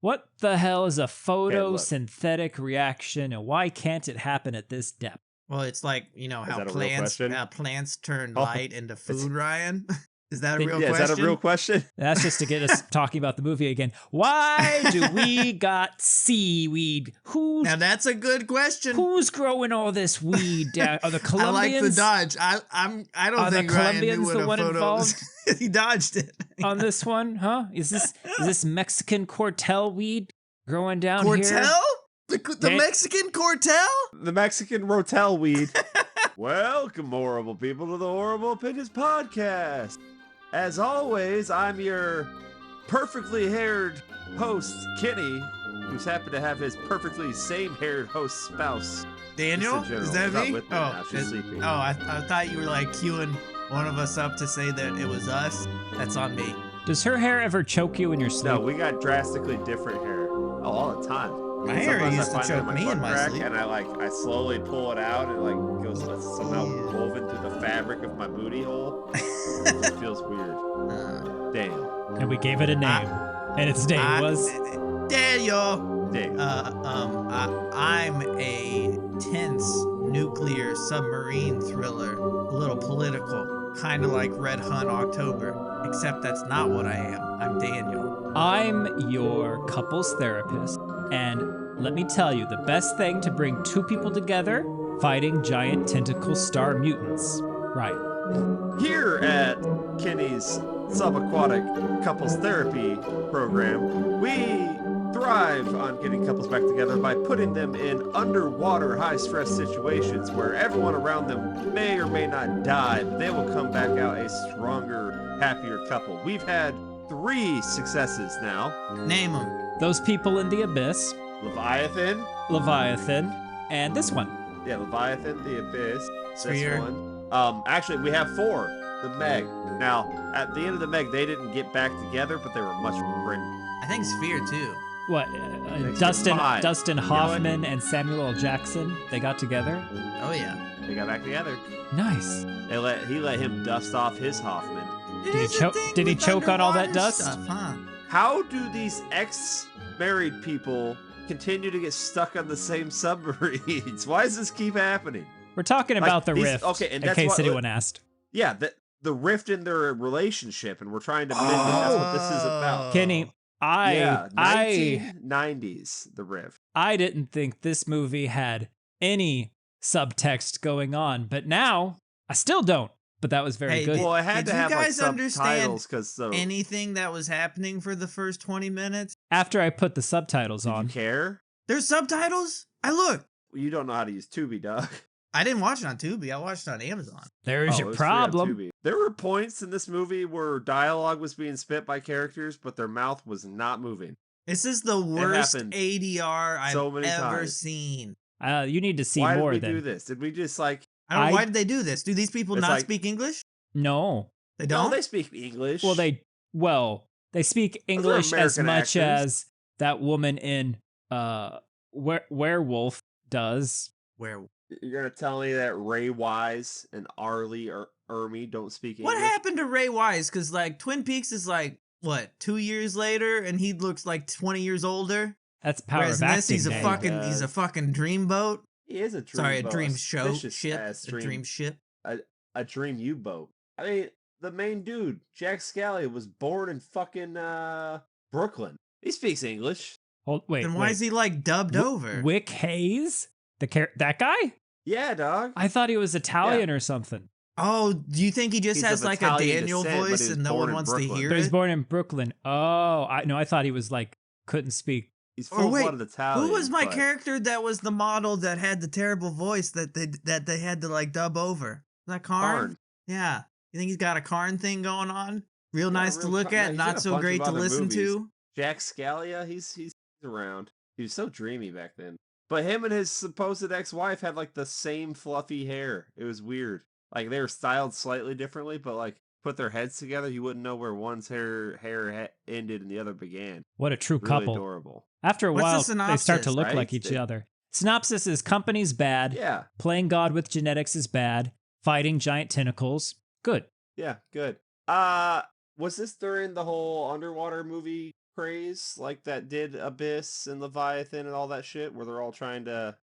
What the hell is a look. photosynthetic reaction, and why can't it happen at this depth? Well, it's like, how that a real plants question? Plants turn light into food, Ryan. Is that a real Yeah, question? is that a real question? That's just to get us talking about the movie again. Why do we got seaweed? Now that's a good question. Who's growing all this weed down? Are the Colombians? I like the dodge. I don't Are think the Ryan knew Colombians what the a one photo involved? He dodged it. On this one, huh? Is this Mexican Cortel weed growing down here? Cortel? The Mexican Cortel? The Mexican Rotel weed. Welcome, horrible people, to the Horrible Opinions Podcast. As always, I'm your perfectly haired host, Kenny, who's happened to have his perfectly same-haired host spouse. Daniel? Is that me? She's sleeping. I thought you were like queuing one of us up to say that it was us. That's on me. Does her hair ever choke you when you're sleeping? No, we got drastically different hair. Oh, all the time. My hair Sometimes used I to find it choke me in my crack, sleep. and I slowly pull it out, and it goes somehow woven through the fabric of my booty hole. It just feels weird. Damn. And we gave it a name, and its name was Daniel. Damn. I'm a tense nuclear submarine thriller, a little political, kind of like Red Hunt October, except that's not what I am. I'm Daniel. I'm your couples therapist, and let me tell you, the best thing to bring two people together, fighting giant tentacle star mutants. Right. Here at Kenny's subaquatic couples therapy program, we thrive on getting couples back together by putting them in underwater high-stress situations where everyone around them may or may not die, but they will come back out a stronger, happier couple. We've had 3 successes now. Name them. Those people in the abyss, Leviathan, and this one. Yeah, Leviathan, the Abyss. Sphere. This one. Actually, we have 4. The Meg. Now, at the end of the Meg, they didn't get back together, but they were much friendly. I think Sphere too. What? Dustin Hoffman and Samuel L. Jackson, they got together? Oh yeah. They got back together. Nice. He let him dust off his Hoffman. Did he choke on all that dust? Stuff, huh? How do these ex-married people continue to get stuck on the same submarines? Why does this keep happening? We're talking about the rift, okay, and in case anyone asked. Yeah, the rift in their relationship, and we're trying to mend it. That's what this is about. Kenny, 1990s, the rift. I didn't think this movie had any subtext going on, but now I still don't. But that was very good. Well, I had to have guys subtitles because anything that was happening for the first 20 minutes? After I put the subtitles on. Did you care? There's subtitles? I looked. Well, you don't know how to use Tubi, Doug. I didn't watch it on Tubi. I watched it on Amazon. There's your problem. There were points in this movie where dialogue was being spit by characters, but their mouth was not moving. This is the worst ADR I've ever seen. You need to see more. more. Why did we do this? Did we just I don't know. Why did they do this? Do these people not speak English? No. They don't? No, they speak English. Well, they speak English as much as that woman in Werewolf does. Werewolf. You're going to tell me that Ray Wise and Arlie or Ermy don't speak English? What happened to Ray Wise? Because, Twin Peaks is, 2 years later, and he looks like 20 years older? That's power of acting. He's a fucking dreamboat. He is a dreamboat. Sorry, a dream show ship. A dream ship. A dream U-boat. I mean, the main dude, Jack Scally, was born in fucking Brooklyn. He speaks English. Then why is he dubbed over? Wick Hayes? That guy? Yeah, dog. I thought he was Italian or something. Oh, do you think he just has a Daniel voice and no one wants to hear it? But he's born in Brooklyn. Oh, I thought he was couldn't speak. He's full-blooded Italian. Who was my character that was the model that had the terrible voice that they had to dub over? Was that Karn? Yeah. You think he's got a Karn thing going on? Real nice to look at, not so great to listen to. Jack Scalia, he's around. He was so dreamy back then. But him and his supposed ex-wife had the same fluffy hair. It was weird. They were styled slightly differently, but put their heads together, you wouldn't know where one's hair ended and the other began. What a true really couple. Adorable. After a while, they start to look like each other. Synopsis is company's bad. Yeah. Playing God with genetics is bad. Fighting giant tentacles. Good. Yeah, good. Was this during the whole underwater movie craze like that did Abyss and Leviathan and all that shit, where they're all trying to,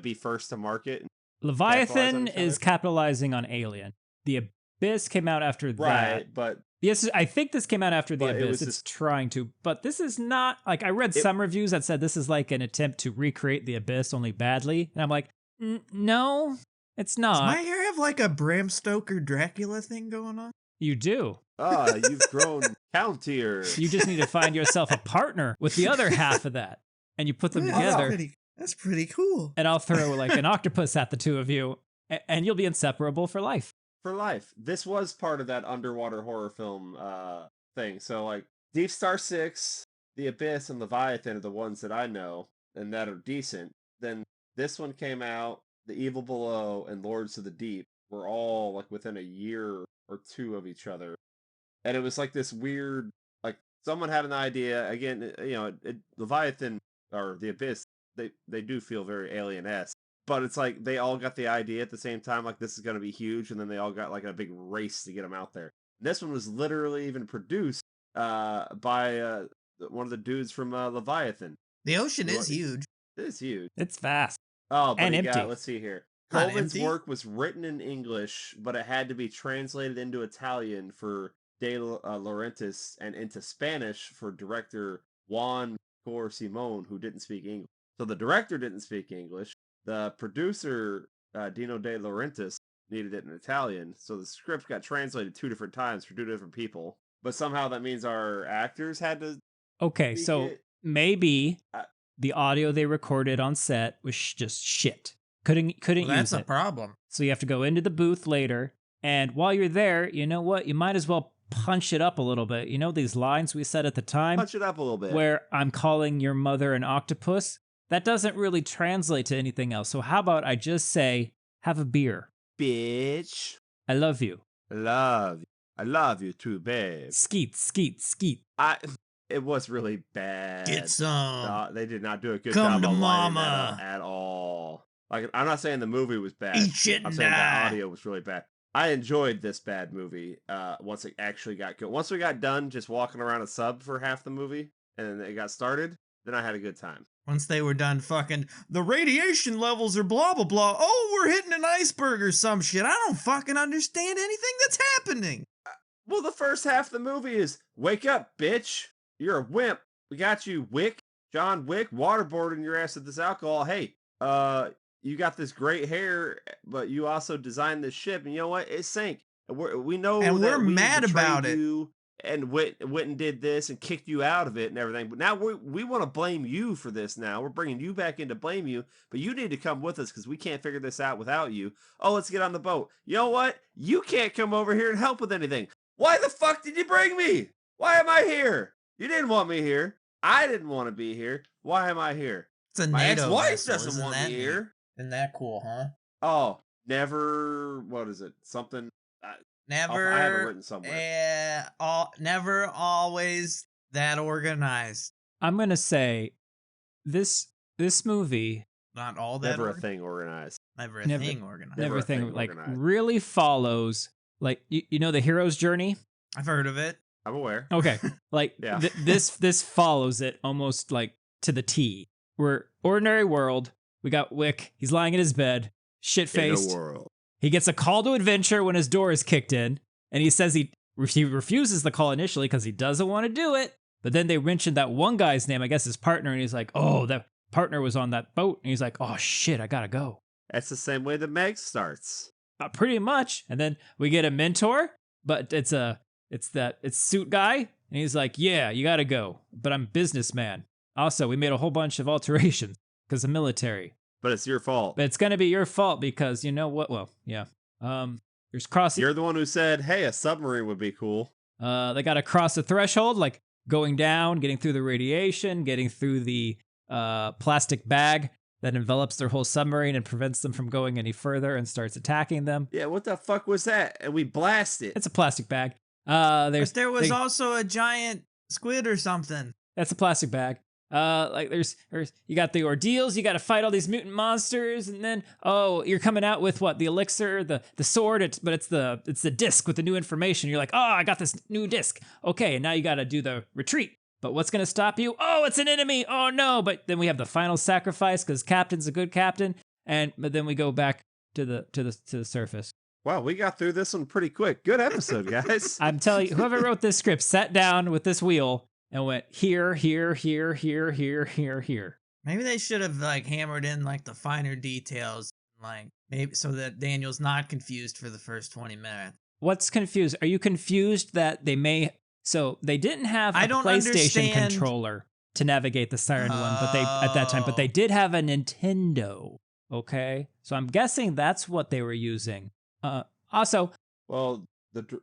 be first to market and capitalize on Leviathan each is other? capitalizing on Alien. The Abyss came out after that. Right, but Yes, I think this came out after The But it Abyss. was It's just- trying to, but this is not like I read some reviews that said this is like an attempt to recreate The Abyss only badly, and I'm like, no, it's Does not. my hair have like a Bram Stoker Dracula thing going on? You do. you've grown countier. You just need to find yourself a partner with the other half of that, and you put them Yeah, together. That's pretty cool. And I'll throw like an octopus at the two of you, and you'll be inseparable for life. For life. This was part of that underwater horror film thing. So like Deep Star 6, The Abyss, and Leviathan are the ones that I know and that are decent. Then this one came out, The Evil Below and Lords of the Deep were all like within a year or two of each other. And it was like this weird, like someone had an idea. Again, Leviathan or The Abyss, they do feel very alien-esque. But it's like they all got the idea at the same time, like this is going to be huge, and then they all got like a big race to get them out there. This one was literally even produced by one of the dudes from Leviathan. The ocean is huge. It is huge. It's vast. Oh, but And empty. let's see here. Not Coleman's empty? work was written in English, but it had to be translated into Italian for De Laurentiis and into Spanish for director Juan Cor Simon, who didn't speak English. So the director didn't speak English. The producer, Dino De Laurentiis, needed it in Italian, so the script got translated 2 different times for 2 different people. But somehow that means our actors had to. Okay, speak so it. maybe Uh, the audio they recorded on set was just shit. Couldn't Well, use that's a it. problem. So you have to go into the booth later, and while you're there, you know what? You might as well punch it up a little bit. You know these lines we said at the time, Punch it up a little bit. where I'm calling your mother an octopus? That doesn't really translate to anything else. So how about I just say, have a beer. Bitch. I love you. I love you too, babe. Skeet, skeet, skeet. It was really bad. Get some. No, they did not do a good Come job to of lining mama. that up at all. Like, I'm not saying the movie was bad. Eat shit I'm and saying the die. audio was really bad. I enjoyed this bad movie once it actually got good. Once we got done just walking around a sub for half the movie and it got started, then I had a good time. Once they were done fucking, the radiation levels are blah, blah, blah. Oh, we're hitting an iceberg or some shit. I don't fucking understand anything that's happening. Well, the first half of the movie is, wake up, bitch. You're a wimp. We got you, Wick. John Wick, waterboarding your ass with this alcohol. Hey, you got this great hair, but you also designed this ship, and you know what? It sank. We know And that we're we mad betrayed about it. you and went and did this and kicked you out of it and everything. But now we want to blame you for this now. We're bringing you back in to blame you, but you need to come with us because we can't figure this out without you. Oh, let's get on the boat. You know what? You can't come over here and help with anything. Why the fuck did you bring me? Why am I here? You didn't want me here. I didn't want to be here. Why am I here? It's a My NATO ex-wife vessel, doesn't isn't want that me neat? here. Isn't that cool, huh? Oh, never. What is it? Something. Never. I have it written somewhere. Never always that organized. I'm gonna say, this movie, Not all that. Never a thing organized. Never a Never- thing organized. Never a everything thing like organized. really follows like you know the hero's journey. I've heard of it. I'm aware. Okay, like Yeah. this follows it almost like to the T. We're ordinary world. We got Wick. He's lying in his bed, shit In faced. a world. He gets a call to adventure when his door is kicked in, and he says he refuses the call initially because he doesn't want to do it. But then they mentioned that one guy's name, I guess his partner, and he's like, "Oh, that partner was on that boat," and he's like, "Oh shit, I gotta go." That's the same way the Meg starts. Pretty much. And then we get a mentor, but it's suit guy, and he's like, "Yeah, you gotta go, but I'm businessman. Also, we made a whole bunch of alterations because of military." But it's your fault. But it's gonna be your fault because you know what? Well, yeah. There's crossing. You're the one who said, "Hey, a submarine would be cool." They got to cross the threshold, like going down, getting through the radiation, getting through the plastic bag that envelops their whole submarine and prevents them from going any further and starts attacking them. Yeah, what the fuck was that? And we blast it. It's a plastic bag. But there was also a giant squid or something. That's a plastic bag. Like there's you got the ordeals, you got to fight all these mutant monsters, and then you're coming out with what, the elixir, the sword, but it's the disc with the new information. You're like, oh, I got this new disc. Okay, and now you got to do the retreat. But what's going to stop you? Oh, it's an enemy. Oh, no. But then we have the final sacrifice because Captain's a good captain. But then we go back to the surface. Wow, we got through this one pretty quick. Good episode, guys. I'm telling you, whoever wrote this script sat down with this wheel and went here, here, here, here, here, here, here. Maybe they should have like hammered in like the finer details, like maybe so that Daniel's not confused for the first 20 minutes. What's confused? Are you confused that they may... So they didn't have a PlayStation controller to navigate the Siren one, but they at that time, but they did have a Nintendo. Okay, so I'm guessing that's what they were using. Also, well, the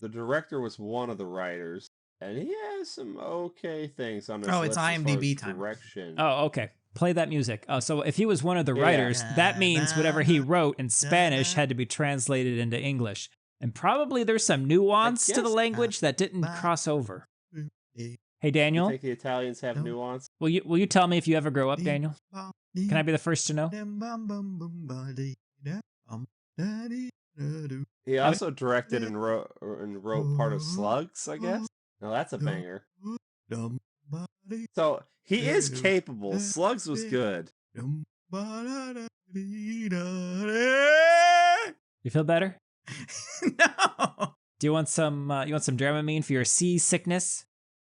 director was one of the writers, and he has some okay things on his list. It's IMDb time. Direction. Oh, okay. Play that music. So if he was one of the writers, that means whatever he wrote in Spanish had to be translated into English. And probably there's some nuance to the language that didn't cross over. Hey, Daniel? You think the Italians have nuance? Will you tell me if you ever grow up, Daniel? Can I be the first to know? He also directed and wrote part of Slugs, I guess. Now that's a banger. So he is capable. Slugs was good. You feel better? No. Do you want some Dramamine for your seasickness?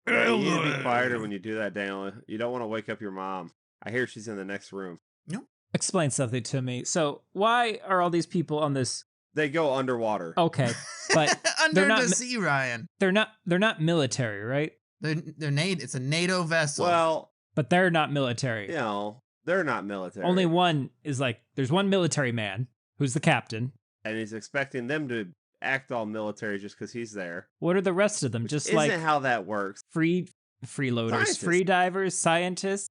Yeah, you need to be quieter when you do that, Daniel. You don't want to wake up your mom. I hear she's in the next room. Nope. Explain something to me. So why are all these people on this? They go underwater. Okay, but Under the sea, Ryan. They're not military, right? They're NATO. It's a NATO vessel. Well, but they're not military. You know, they're not military. Only one is like. There's one military man who's the captain, and he's expecting them to act all military just because he's there. What are the rest of them? Which just isn't like how that works. Freeloaders, Scientists. free divers, scientists.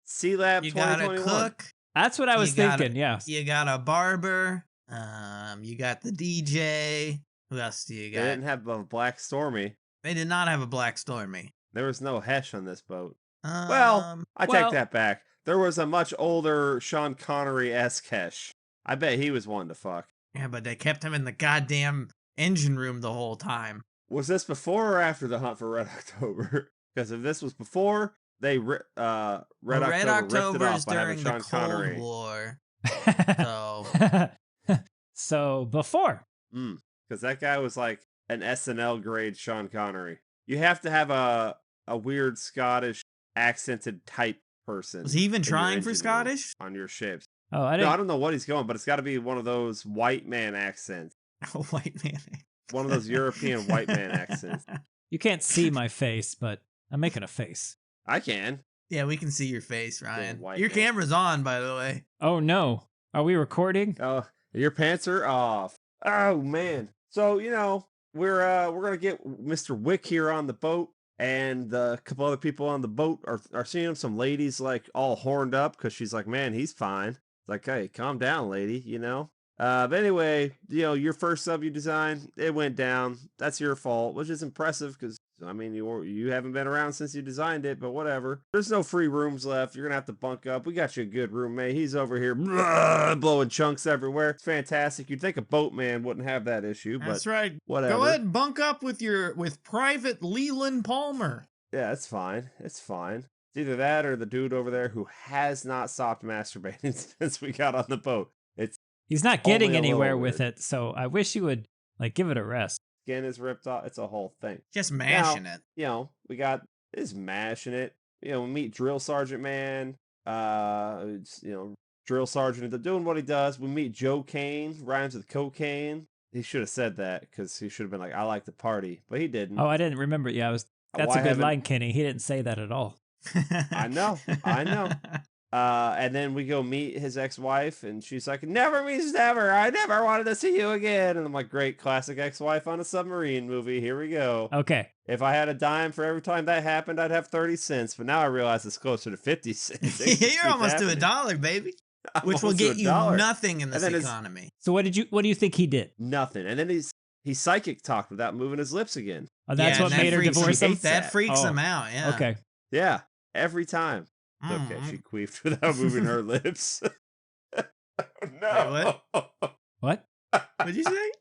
Sea Lab you 2021. got a cook. That's what I was thinking. Yeah. You got a barber. You got the DJ. Who else do you got? They didn't have a Black Stormy. They did not have a Black Stormy. There was no Hesh on this boat. I take that back. There was a much older Sean Connery-esque Hesh. I bet he was one to fuck. Yeah, but they kept him in the goddamn engine room the whole time. Was this before or after the Hunt for Red October? Because if this was before, they Red October ripped it off by having Sean Connery. War. So so before. Because that guy was like an SNL grade Sean Connery. You have to have a weird Scottish accented type person. Was he even trying for Scottish? On your ships. Oh, I don't know what he's going, but it's got to be one of those white man accents. A white man. One of those European white man accents. You can't see my face, but I'm making a face. I can. Yeah, we can see your face, Ryan. man. Your camera's on, by the way. Oh no. Are we recording? Oh, your pants are off. Oh man. So, you know, we're gonna get Mr. Wick here on the boat, and a couple other people on the boat are seeing him. Some ladies like all horned up because she's like, man, he's fine. It's like, hey, calm down, lady, you know? But anyway, you know, your first sub you designed, it went down. That's your fault, which is impressive because, I mean, you haven't been around since you designed it, but whatever. There's no free rooms left. You're going to have to bunk up. We got you a good roommate. He's over here blowing chunks everywhere. It's fantastic. You'd think a boatman wouldn't have that issue, but that's right. Whatever. Go ahead and bunk up with Private Leland Palmer. Yeah, it's fine. It's fine. It's either that or the dude over there who has not stopped masturbating since we got on the boat. He's not getting anywhere with it, so I wish you would like give it a rest. Skin is ripped off. It's a whole thing. Just mashing it. You know, we got is mashing it. You know, we meet Drill Sergeant Man. Drill Sergeant doing what he does. We meet Joe Kane, rhymes with cocaine. He should have said that because he should have been like, I like to party, but he didn't. Oh, I didn't remember. Yeah, that's a good line, Kenny. He didn't say that at all. I know. And then we go meet his ex-wife, and she's like, never means never. I never wanted to see you again. And I'm like, great, classic ex-wife on a submarine movie. Here we go. Okay. If I had a dime for every time that happened, I'd have 30 cents. But now I realize it's closer to 50 cents. You're almost to $1, baby. Which will get you nothing in this economy. So what do you think he did? Nothing. And then he psychic talked without moving his lips again. Oh, that's what made her divorce him? That freaks him out, yeah. Okay. Yeah, every time. Okay, she queefed without moving her lips. No. Wait, what? What'd you say?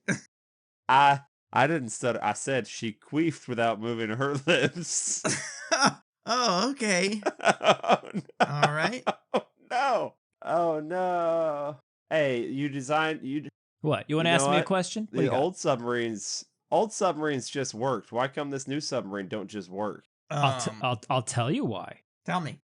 I didn't stutter. I said she queefed without moving her lips. Oh, okay. Oh, no. All right. Oh, no. Oh, no. Hey, What? You want to know ask me a what? question? What do The you got? old submarines just worked. Why come this new submarine don't just work? I'll tell you why. Tell me.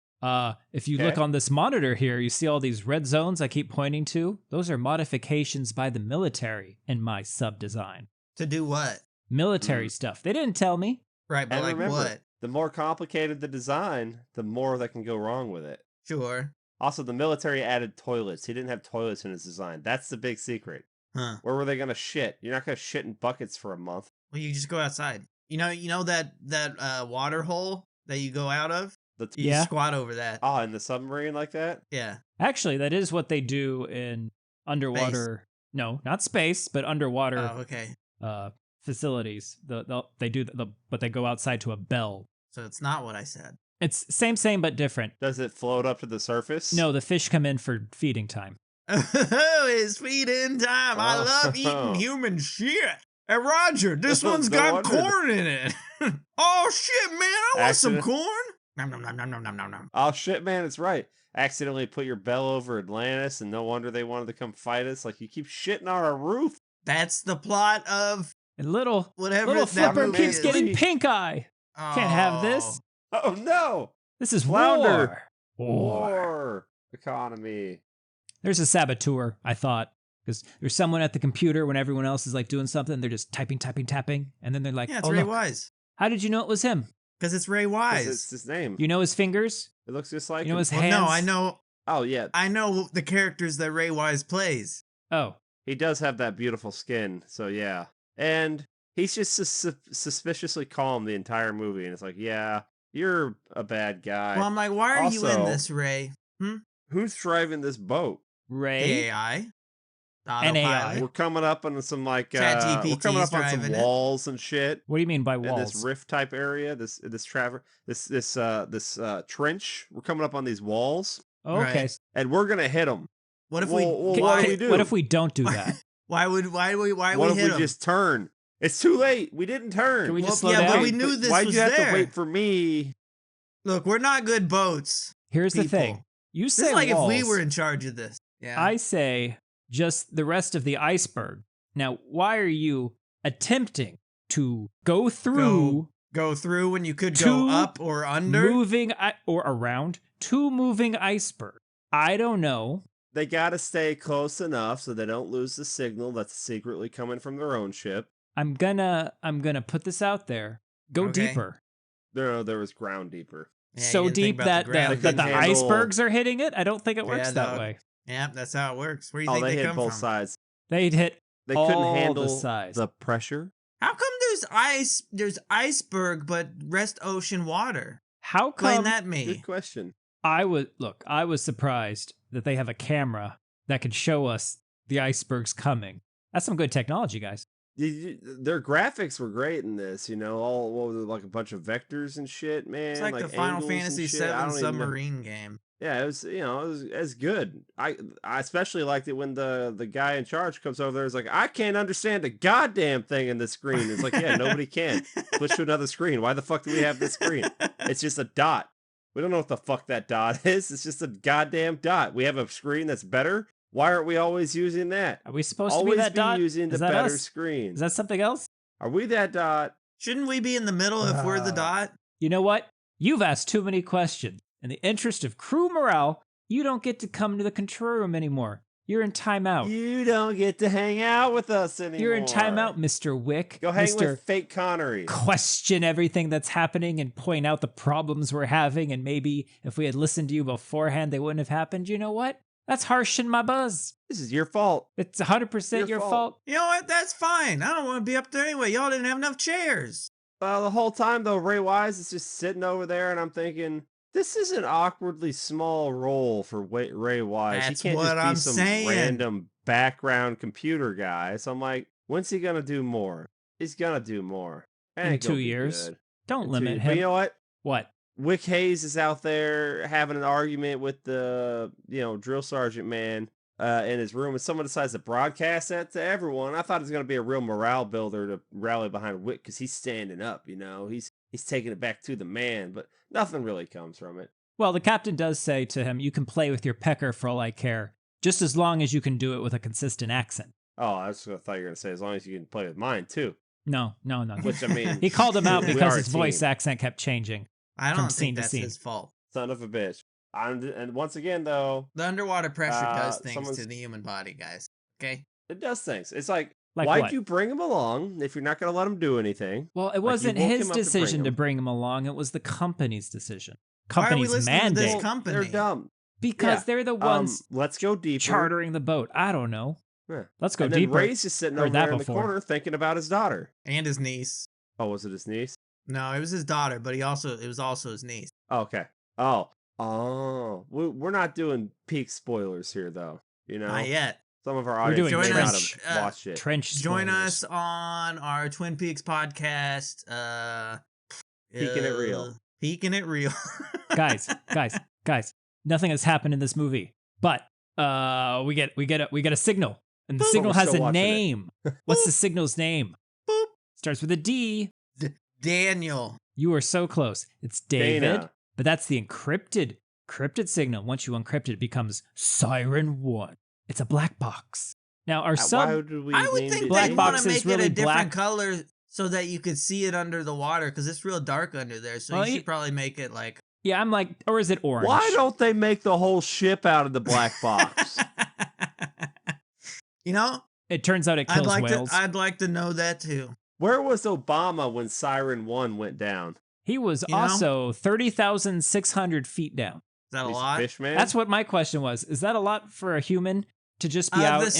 If you look Okay. on this monitor here, you see all these red zones I keep pointing to? Those are modifications by the military in my sub design. To do what? Military stuff. They didn't tell me. Right, but And like remember, what? the more complicated the design, the more that can go wrong with it. Sure. Also, the military added toilets. He didn't have toilets in his design. That's the big secret. Huh. Where were they gonna shit? You're not gonna shit in buckets for a month. Well, you just go outside. You know that water hole that you go out of? You Yeah. squat over that. In the submarine like that? Yeah. Actually, that is what they do in underwater. No, not space, but underwater Oh, okay. facilities. They do but they go outside to a bell. So it's not what I said. It's same but different. Does it float up to the surface? No, the fish come in for feeding time. Oh, it's feeding time. I love eating human shit. Hey, Roger, this one's No got wonder. corn in it. Oh, shit, man. I want some Accident- corn. Nom, nom, nom, nom, nom, nom, nom, nom. Oh shit, man, it's right. Accidentally put your bell over Atlantis, and no wonder they wanted to come fight us. Like, you keep shitting on our roof. That's the plot of And little whatever little that Flipper movie keeps is. getting pink eye. Can't have this. Oh no! This is Flounder. war. War economy. There's a saboteur, I thought. Because there's someone at the computer when everyone else is like doing something, they're just typing, and then they're like, Yeah, it's oh, Ray look. Wise. How did you know it was him? Because it's Ray 'Cause Wise. it's his name. You know his fingers? It looks just like You know him. his Well, hands? no, Oh yeah, I know the characters that Ray Wise plays. Oh, he does have that beautiful skin. So yeah, and he's just suspiciously calm the entire movie, and it's like, yeah, you're a bad guy. Well, I'm like, why are you in Also- this, Ray? Who's driving this boat? The Ray? AI. The An AI. autopilot. We're coming up on some like ChatGPT we're coming up on some driving it. walls and shit. What do you mean by In walls? this rift type area, this trench. We're coming up on these walls, Oh, okay. Right. and we're gonna hit them. What if Well, we? what do why- we do? What if we don't do that? Why would we What if hit we him? just turn? It's too late. We didn't turn. Can we Well, just slow yeah, but down? we knew this Why'd was you have there. to wait for me? Look, we're not good boats. Here's the people. thing. You This say is like walls. if we were in charge of this. Yeah. I say just the rest of the iceberg. Now, why are you attempting to go through go through when you could Two go up or under. moving or around two moving iceberg? I don't know. They gotta stay close enough so they don't lose the signal that's secretly coming from their own ship. I'm gonna put this out there. Go Okay. deeper. There was ground deeper. Yeah, you So didn't think deep about that the ground, that the couldn't did you? handle- icebergs are hitting it. I don't think it works Yeah, that dog. way. Yeah, that's how it works. Where do you Oh, think they they hit come both from? sides. They'd hit They all couldn't the handle sides. the pressure. How come there's iceberg but rest ocean water? How Explain come that to me. Good question. I was surprised that they have a camera that could show us the icebergs coming. That's some good technology, guys. Their graphics were great in this. all what was it, like a bunch of vectors and shit, man. It's like the Final angles and Fantasy shit. I VII don't even know. submarine game. Yeah, it was good. I especially liked it when the guy in charge comes over there. Is like, I can't understand a goddamn thing in this screen. It's like, yeah, nobody can. Switch to another screen. Why the fuck do we have this screen? It's just a dot. We don't know what the fuck that dot is. It's just a goddamn dot. We have a screen that's better. Why aren't we always using that? Are we supposed Always to be that dot? using the Is that better us? screen. Is that something else? Are we that dot? Shouldn't we be in the middle if we're the dot? You know what? You've asked too many questions. In the interest of crew morale, you don't get to come to the control room anymore. You're in timeout. You don't get to hang out with us anymore. You're in timeout, Mr. Wick. Go hang Mr. with fake Connery. Question everything that's happening and point out the problems we're having, and maybe if we had listened to you beforehand, they wouldn't have happened. You know what? That's harshing my buzz. This is your fault. It's 100% your fault. You know what? That's fine. I don't want to be up there anyway. Y'all didn't have enough chairs. Well, the whole time though, Ray Wise is just sitting over there, and I'm thinking, this is an awkwardly small role for Ray Wise. That's He can't what just be I'm some saying. random background computer guy. So I'm like, when's he gonna do more? He's gonna do more. It In ain't gonna 2 be years. good. Don't In 2 limit years. him. But you know what? What? Wick Hayes is out there having an argument with the drill sergeant man in his room, and someone decides to broadcast that to everyone. I thought it was going to be a real morale builder to rally behind Wick because he's standing up. he's taking it back to the man, but nothing really comes from it. Well, the captain does say to him, you can play with your pecker for all I care, just as long as you can do it with a consistent accent. Oh, I thought you were going to say, as long as you can play with mine, too. No. Which, I mean... He called him out we because are a his voice team. accent kept changing. I from don't scene think to that's scene. his fault. Son of a bitch. And once again, though... The underwater pressure does things someone's- to the human body, guys. Okay? It does things. It's like Like why'd what? you bring him along if you're not going to let him do anything? Well, it you wasn't woke his him up to decision to bring bring him along. It was the company's decision. Why are we Company's listening to mandate. this company? They're dumb. Because Yeah. they're the ones Let's go deeper. chartering the boat. I don't know. Yeah. Let's go And then deeper. Ray's just sitting Heard over that there in before. the corner thinking about his daughter. And his niece. Oh, was it his niece? No, it was his daughter, but it was also his niece. Oh, okay. Oh. We're not doing peak spoilers here, though. You know, Not yet. some of our We're audience doing may not trench, have watched it. Trench Join spoilers. us on our Twin Peaks podcast. Keeping it real. Keeping it real. guys. Nothing has happened in this movie, but we get a signal, and the Boop. signal We're has still a watching it. name. What's the signal's name? Boop. Starts with a D. Daniel. You are so close. It's David, Dana. but that's the encrypted signal. Once you encrypt it, it becomes Siren 1. It's a black box. Now our Why sub would we I would name think it Black they'd Dana? want box to is make it really a different black. color so that you could see it under the water because it's real dark under there. So Well, you you- should probably make it like. Yeah, I'm like, or is it orange? Why don't they make the whole ship out of the black box? You know, It turns out it kills whales. I'd like to know that too. Where was Obama when Siren 1 went down? He was You know? also 30,600 feet down. Is that a He's lot? Fish man? That's what my question was. Is that a lot for a human to just be out the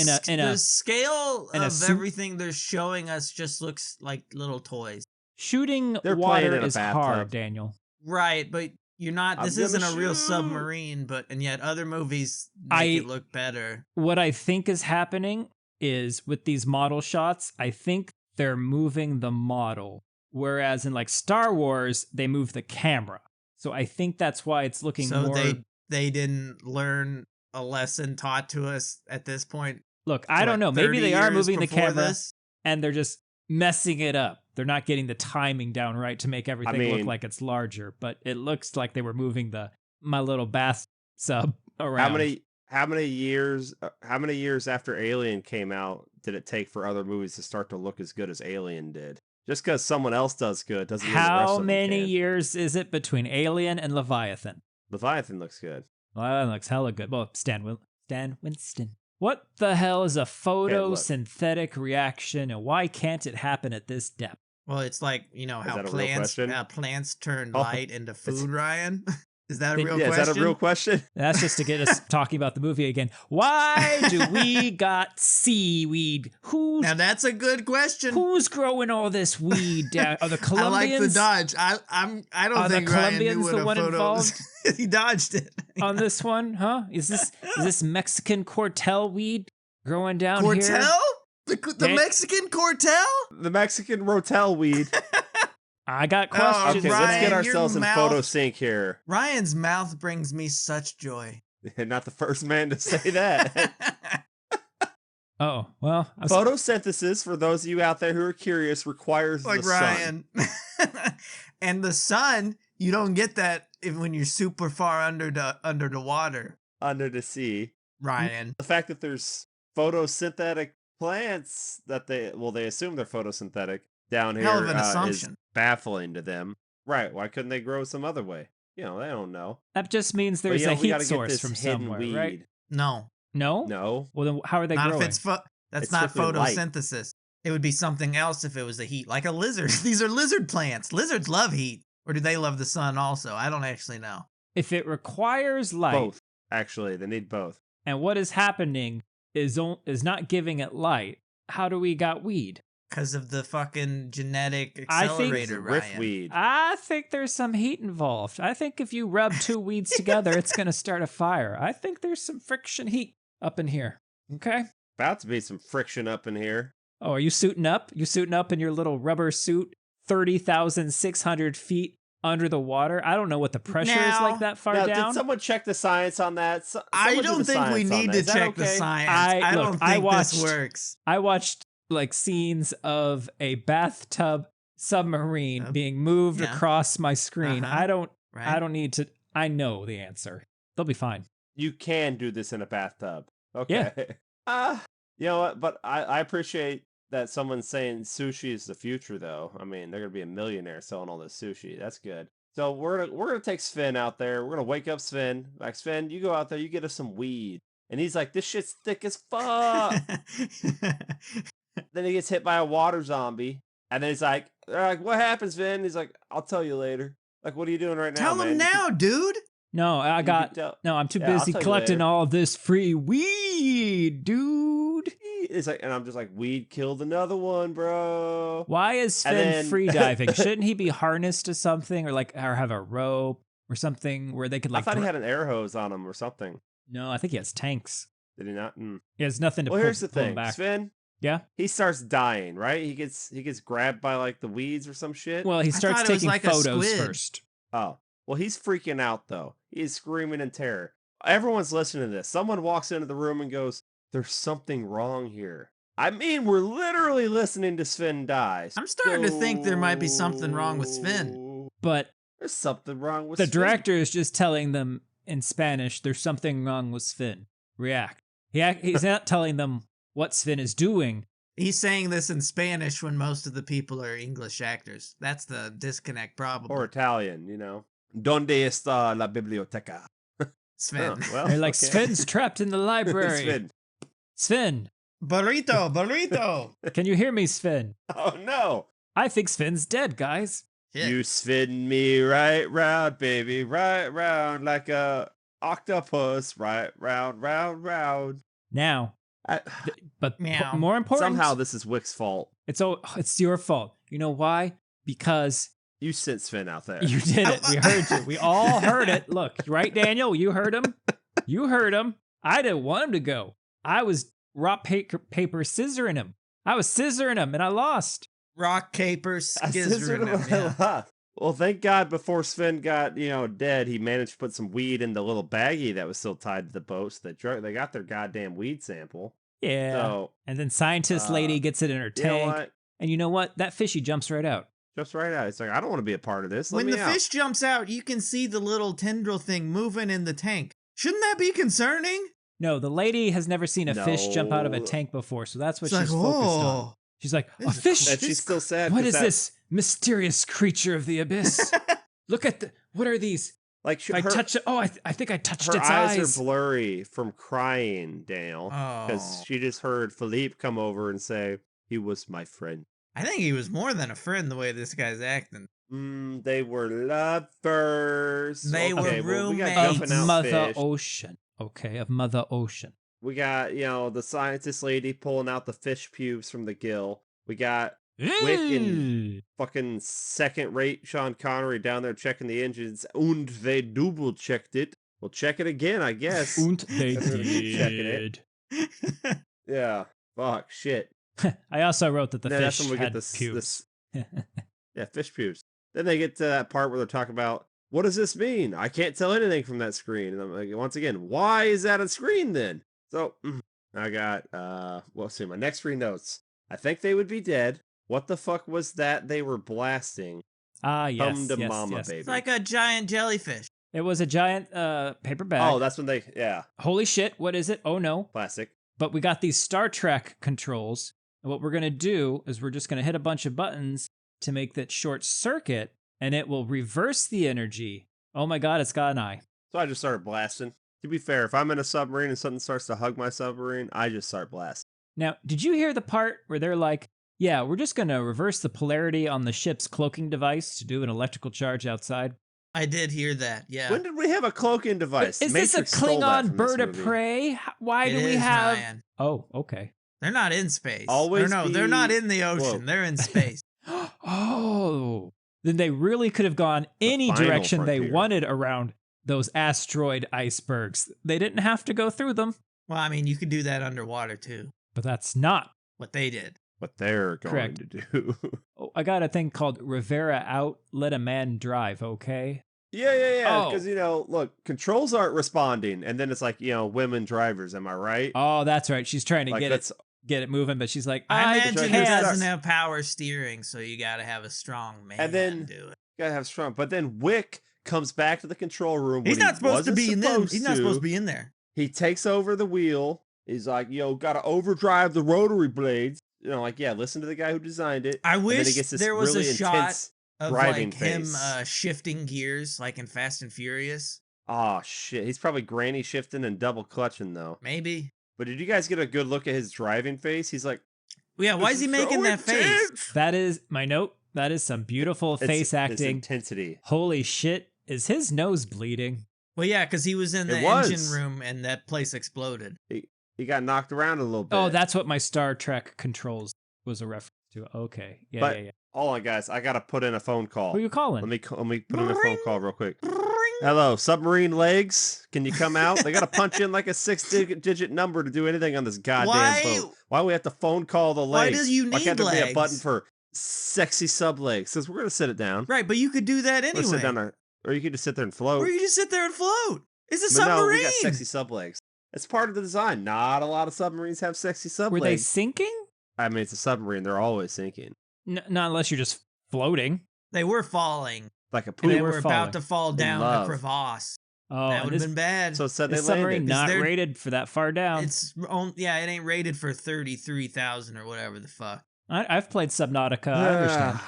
scale in a of suit? everything they're showing us just looks like little toys. shooting They're water playing in a is bathtub. hard, Daniel. Right, but you're not. I'm This gonna isn't a real shoot. submarine, and yet other movies make it look better. What I think is happening is with these model shots, I think they're moving the model. Whereas in like Star Wars, they move the camera. So I think that's why it's looking So more. they didn't learn a lesson taught to us at this point. Look, I don't know. Maybe 30 they are years moving the before camera this? and they're just messing it up. They're not getting the timing down right to make everything look mean- like it's larger. But it looks like they were moving my little bath sub around. How many years after Alien came out did it take for other movies to start to look as good as Alien did? Just because someone else does good doesn't mean the rest How of them many can. years is it between Alien and Leviathan? Leviathan looks good. Well, that looks hella good. Well, Stan Winston. What the hell is a photosynthetic reaction, and why can't it happen at this depth? Well, it's like how that a real plants question? Plants turn Oh, light into food, Ryan. Is that a real Yeah, question? is that a real question? That's just to get us talking about the movie again. Why do we got seaweed? Now that's a good question. Who's growing all this weed down? Are the I Colombians like the dodge. I don't Are the think Ryan knew Colombians what the a one photo involved? He dodged it. on this one? Huh? Is this Mexican Cortel weed growing down here? Cortel? The Dan- Mexican Cortel? The Mexican Rotel weed. I got Oh, questions. Okay, let's Ryan, get your ourselves in mouth- photo sync here. Ryan's mouth brings me such joy. Not the first man to say that. Oh, well. Photosynthesis, for those of you out there who are curious, requires Like the sun. Ryan. And the sun, you don't get that when you're super far under the water. Under the sea. Ryan. The fact that there's photosynthetic plants that they assume they're photosynthetic down here Hell of an is assumption. baffling to them. Right? Why couldn't they grow some other way? They don't know. That just means But, there's a we heat gotta get source this from hidden somewhere, weed. right? No. No? No. Well, then how are they Not growing? if it's that's It's not strictly light. photosynthesis. It would be something else if it was the heat, like a lizard. These are lizard plants. Lizards love heat, or do they love the sun also? I don't actually know. If it requires light, Both. Actually, they need both. and what is happening is not giving it light, how do we got weed? Because of the fucking genetic I think- accelerator, Riff Ryan. weed. I think there's some heat involved. I think if you rub two weeds together, it's going to start a fire. I think there's some friction heat up in here. Okay? About to be some friction up in here. Oh, are you suiting up? You suiting up in your little rubber suit, 30,600 feet under the water? I don't know what the pressure is Now- like that far Now, down. did someone check the science on that? I Someone do don't the think we science on need that. to Is that check the okay? science. I- I look, don't I think watched- this works. I watched like scenes of a bathtub submarine being moved across my screen. I don't need to. I know the answer. They'll be fine. You can do this in a bathtub. Yeah. Okay. You know what? But I appreciate that someone's saying sushi is the future, though. I mean, they're gonna be a millionaire selling all this sushi. That's good. So we're gonna take Sven out there. We're gonna wake up Sven. Like, Sven, you go out there. You get us some weed. And he's like, this shit's thick as fuck. Then he gets hit by a water zombie. And then they're like, what happens, Sven? He's like, I'll tell you later. Like, what are you doing right now, Tell man? him now, dude. No, I'm too busy collecting all this free weed, dude. It's like, and I'm just like, weed killed another one, bro. Why is Sven free diving? Shouldn't he be harnessed to something or have a rope or something where they could I thought he had an air hose on him or something. No, I think he has tanks. Did he not? He has nothing to pull him Here's the thing, back. Sven. Yeah. He starts dying, right? He gets grabbed by like the weeds or some shit. Well, he starts taking photos first. Oh. Well, he's freaking out though. He's screaming in terror. Everyone's listening to this. Someone walks into the room and goes, "There's something wrong here." I mean, we're literally listening to Sven die. I'm starting to think there might be something wrong with Sven. But there's something wrong with the Sven. director is just telling them in Spanish, there's something wrong with Sven. React. He's not telling them what Sven is doing. He's saying this in Spanish when most of the people are English actors. That's the disconnect, probably. Or Italian, you know. Donde está la biblioteca? Sven. Oh, well, They're like, okay. Sven's trapped in the library. Sven. Burrito. Can you hear me, Sven? Oh, no. I think Sven's dead, guys. Yeah. You spin me right round, baby, right round like a octopus, right round, round, round. Now, but Meow. more important, Somehow this is Wick's fault. It's your fault. You know why? Because You sent Sven out there. you did it. We heard you. We all heard it. Look, right, Daniel? You heard him. You heard him. I didn't want him to go. I was rock, paper, scissoring him. I was scissoring him, and I lost. Rock, caper, scissoring him. Yeah. Well, thank God before Sven got, dead, he managed to put some weed in the little baggie that was still tied to the boat. So they got their goddamn weed sample. Yeah. So, and then scientist lady gets it in her tank. You know what? And you know what? That fishy jumps right out. Jumps right out. It's like, I don't want to be a part of this. When the fish jumps out, you can see the little tendril thing moving in the tank. Shouldn't that be concerning? No, the lady has never seen a fish jump out of a tank before, so that's what she's focused on. She's like, a fish? And she's still sad. What is this mysterious creature of the abyss? Look at what are these? Like, I touch it. Oh, I think I touched its Her eyes. eyes are blurry from crying, Daniel. Because she just heard Philippe come over and say, he was my friend. I think he was more than a friend the way this guy's acting. They were lovers. They were roommates. Of Mother Ocean. Okay, of Mother Ocean. We got, the scientist lady pulling out the fish pubes from the gill. We got Wick and fucking second-rate Sean Connery down there checking the engines. Und they double-checked it. We'll check it again, I guess. Und they did. did. Yeah. Fuck, shit. I also wrote that the fish that's when we had get pubes. Yeah, fish pubes. Then they get to that part where they're talking about, what does this mean? I can't tell anything from that screen. And I'm like, once again, why is that a screen then? So, I got, let's see, my next 3 notes. I think they would be dead. What the fuck was that they were blasting? Yes, Come to mama, yes. baby. It's like a giant jellyfish. It was a giant paper bag. Oh, that's when yeah. Holy shit, what is it? Oh no. Plastic. But we got these Star Trek controls. And what we're going to do is we're just going to hit a bunch of buttons to make that short circuit, and it will reverse the energy. Oh my god, it's got an eye. So I just started blasting. To be fair, if I'm in a submarine and something starts to hug my submarine, I just start blasting. Now, did you hear the part where they're like, yeah, we're just going to reverse the polarity on the ship's cloaking device to do an electrical charge outside? I did hear that, yeah. When did we have a cloaking device? Is Matrix this a stole that Klingon from bird this of movie. prey? Why It do we is, have... Ryan. Oh, okay. They're not in space. Always they're not in the ocean. Whoa. They're in space. Oh, then they really could have gone any final direction they frontier. wanted around those asteroid icebergs. They didn't have to go through them. Well, I mean, you could do that underwater, too. But that's not. What they did. What they're going Correct. to do. Oh, I got a thing called Rivera out, let a man drive, okay? Yeah. Oh. Because, look, controls aren't responding. And then it's like, women drivers. Am I right? Oh, that's right. She's trying to Like, get it. get it moving, but she's like, I I imagine he can't. doesn't have power steering, so you got to have a strong man And then- do it. Gotta have strong. But then Wick comes back to the control room. He's when not he supposed to wasn't be in there. supposed He's not to. supposed to be in there. He takes over the wheel. He's like, gotta overdrive the rotary blades. Like, yeah, listen to the guy who designed it. I And then he wish gets this there was really a shot intense of driving like him face. shifting gears, like in Fast and Furious. Oh shit, he's probably granny shifting and double clutching though. Maybe. But did you guys get a good look at his driving face? He's like, Well, yeah, why is he "This making so that face? intense." That is my note. That is some beautiful face It's acting. intensity. Holy shit. Is his nose bleeding? Well, yeah, because he was in the It was. engine room and that place exploded. He got knocked around a little bit. Oh, that's what my Star Trek controls was a reference to. Okay. Yeah, But- yeah. Hold on, guys. I gotta put in a phone call. Who are you calling? Let me put in a phone call real quick. Hello, submarine legs. Can you come out? They gotta punch in like a 6-digit number to do anything on this goddamn Why- boat. Why we have to phone call the Why legs? does you Why need can't there be a button legs? for sexy sub legs? Because we're gonna sit it down. Right, but you could do that We're gonna sit anyway. down or you could just sit there and float. Or you just sit there and float. It's a But no, submarine. we got sexy sub legs. It's part of the design. Not a lot of submarines have sexy sub Were they legs. sinking? I mean, it's a submarine. They're always sinking. Not unless you're just floating. They were falling. Like a And They poop. they were were about falling. to fall In down a love. crevasse. Oh, That and would have this, been bad. So it said they this submarine landed. not Is there- rated for that far down. Yeah, it ain't rated for 33,000 or whatever the fuck. I've played Subnautica. I understand.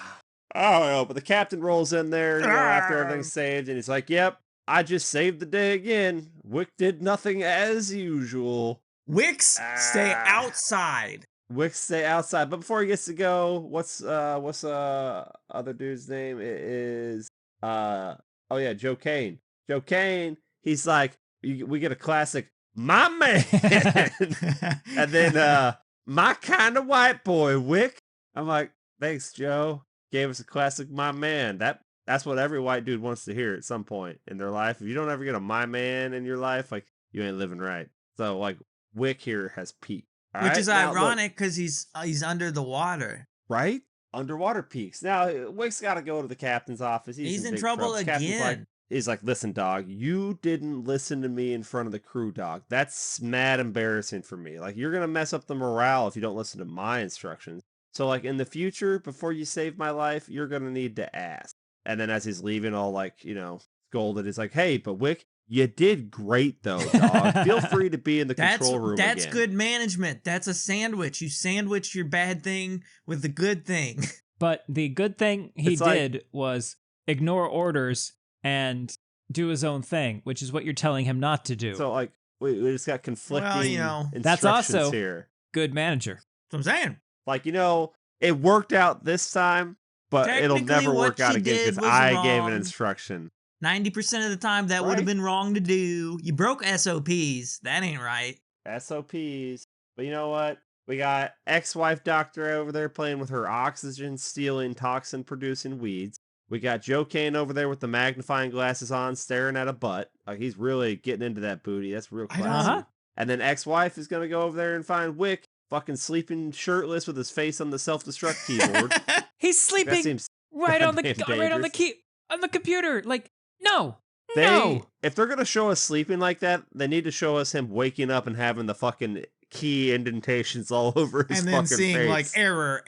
I don't know, but the captain rolls in there, after everything's saved, and he's like, "Yep, I just saved the day again. Wick did nothing as usual. Wicks, stay Ah. outside. Wick stay outside." But before he gets to go, what's other dude's name? It is Joe Kane. Joe Kane. He's like, we get a classic, my man, and then my kind of white boy, Wick. I'm like, thanks, Joe. Gave us a classic, my man. That's what every white dude wants to hear at some point in their life. If you don't ever get a my man in your life, like, you ain't living right. So like, Wick here has peaked. All Which right? is Now, look, ironic because he's under the water. right? Underwater peaks. Now Wick's got to go to the captain's office. He's in big trouble The captain's again. He's like, listen, dog, you didn't listen to me in front of the crew, dog. That's mad embarrassing for me. Like, you're gonna mess up the morale if you don't listen to my instructions. So like, in the future, before you save my life, you're gonna need to ask. And then as he's leaving, all like, scolded, he's like, hey, but Wick, you did great though, dog. Feel free to be in the control room That's again. good management. That's a sandwich. You sandwich your bad thing with the good thing. But the good thing he It's like- did was ignore orders and do his own thing, which is what you're telling him not to do. So like, we just got conflicting Well, that's instructions also- here. Good manager. That's what I'm saying. Like, it worked out this time, but it'll Technically, never what work out you again did because was I gave an wrong. instruction. 90% of the time, that would have Right. been wrong to do. You broke SOPs. That ain't right. SOPs. But you know what? We got ex-wife doctor over there playing with her oxygen-stealing, toxin-producing weeds. We got Joe Kane over there with the magnifying glasses on, staring at a butt. Like, he's really getting into that booty. That's real I don't- classy. Uh-huh. And then ex-wife is going to go over there and find Wick fucking sleeping shirtless with his face on the self-destruct keyboard. He's That sleeping seems right on the goddamn right on the dangerous. key on the computer. Like, no. No. If they're gonna show us sleeping like that, they need to show us him waking up and having the fucking key indentations all over his And fucking then seeing face. like error.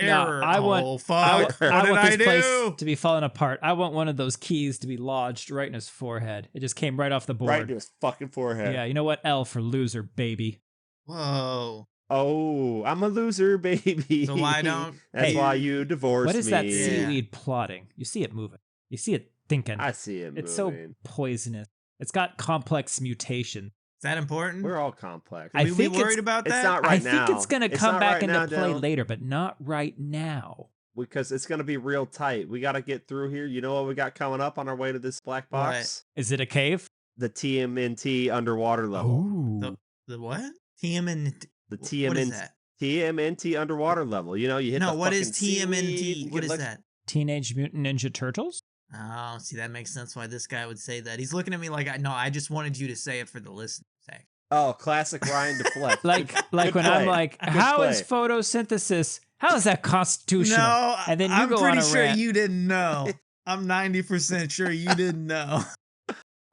No, I want- Oh I, fuck! I what did want I this place do? to be falling apart. I want one of those keys to be lodged right in his forehead. It just came right off the board. right into his fucking forehead. Yeah, you know what? L for loser, baby. Whoa! Oh, I'm a loser, baby. So why don't? That's Hey, why you divorced What is me. that Yeah. seaweed plotting? You see it moving. You see it thinking. I see it It's moving. so poisonous. It's got complex mutation. Is that important? We're all complex. I we think worried it's- about it's that? not right I now. think it's going to It's come not back right into now, play Dylan. later, but not right now. Because it's gonna be real tight. We gotta get through here. You know what we got coming up on our way to this black box? Is it a cave? The TMNT underwater level. Ooh. The what? TMN. The What is TMNT that? TMNT underwater level. You hit No, the what is fucking seaweed, TMNT? you What get is like- that? Teenage Mutant Ninja Turtles? Oh, see, that makes sense why this guy would say that. He's looking at me like, I just wanted you to say it for the listener's sake. Oh, classic Ryan deflect. Like Good when I'm play. like, Good how is play. photosynthesis? How is that constitutional? No, And then you I'm go pretty on a sure rant. you didn't know. I'm 90% sure you didn't know.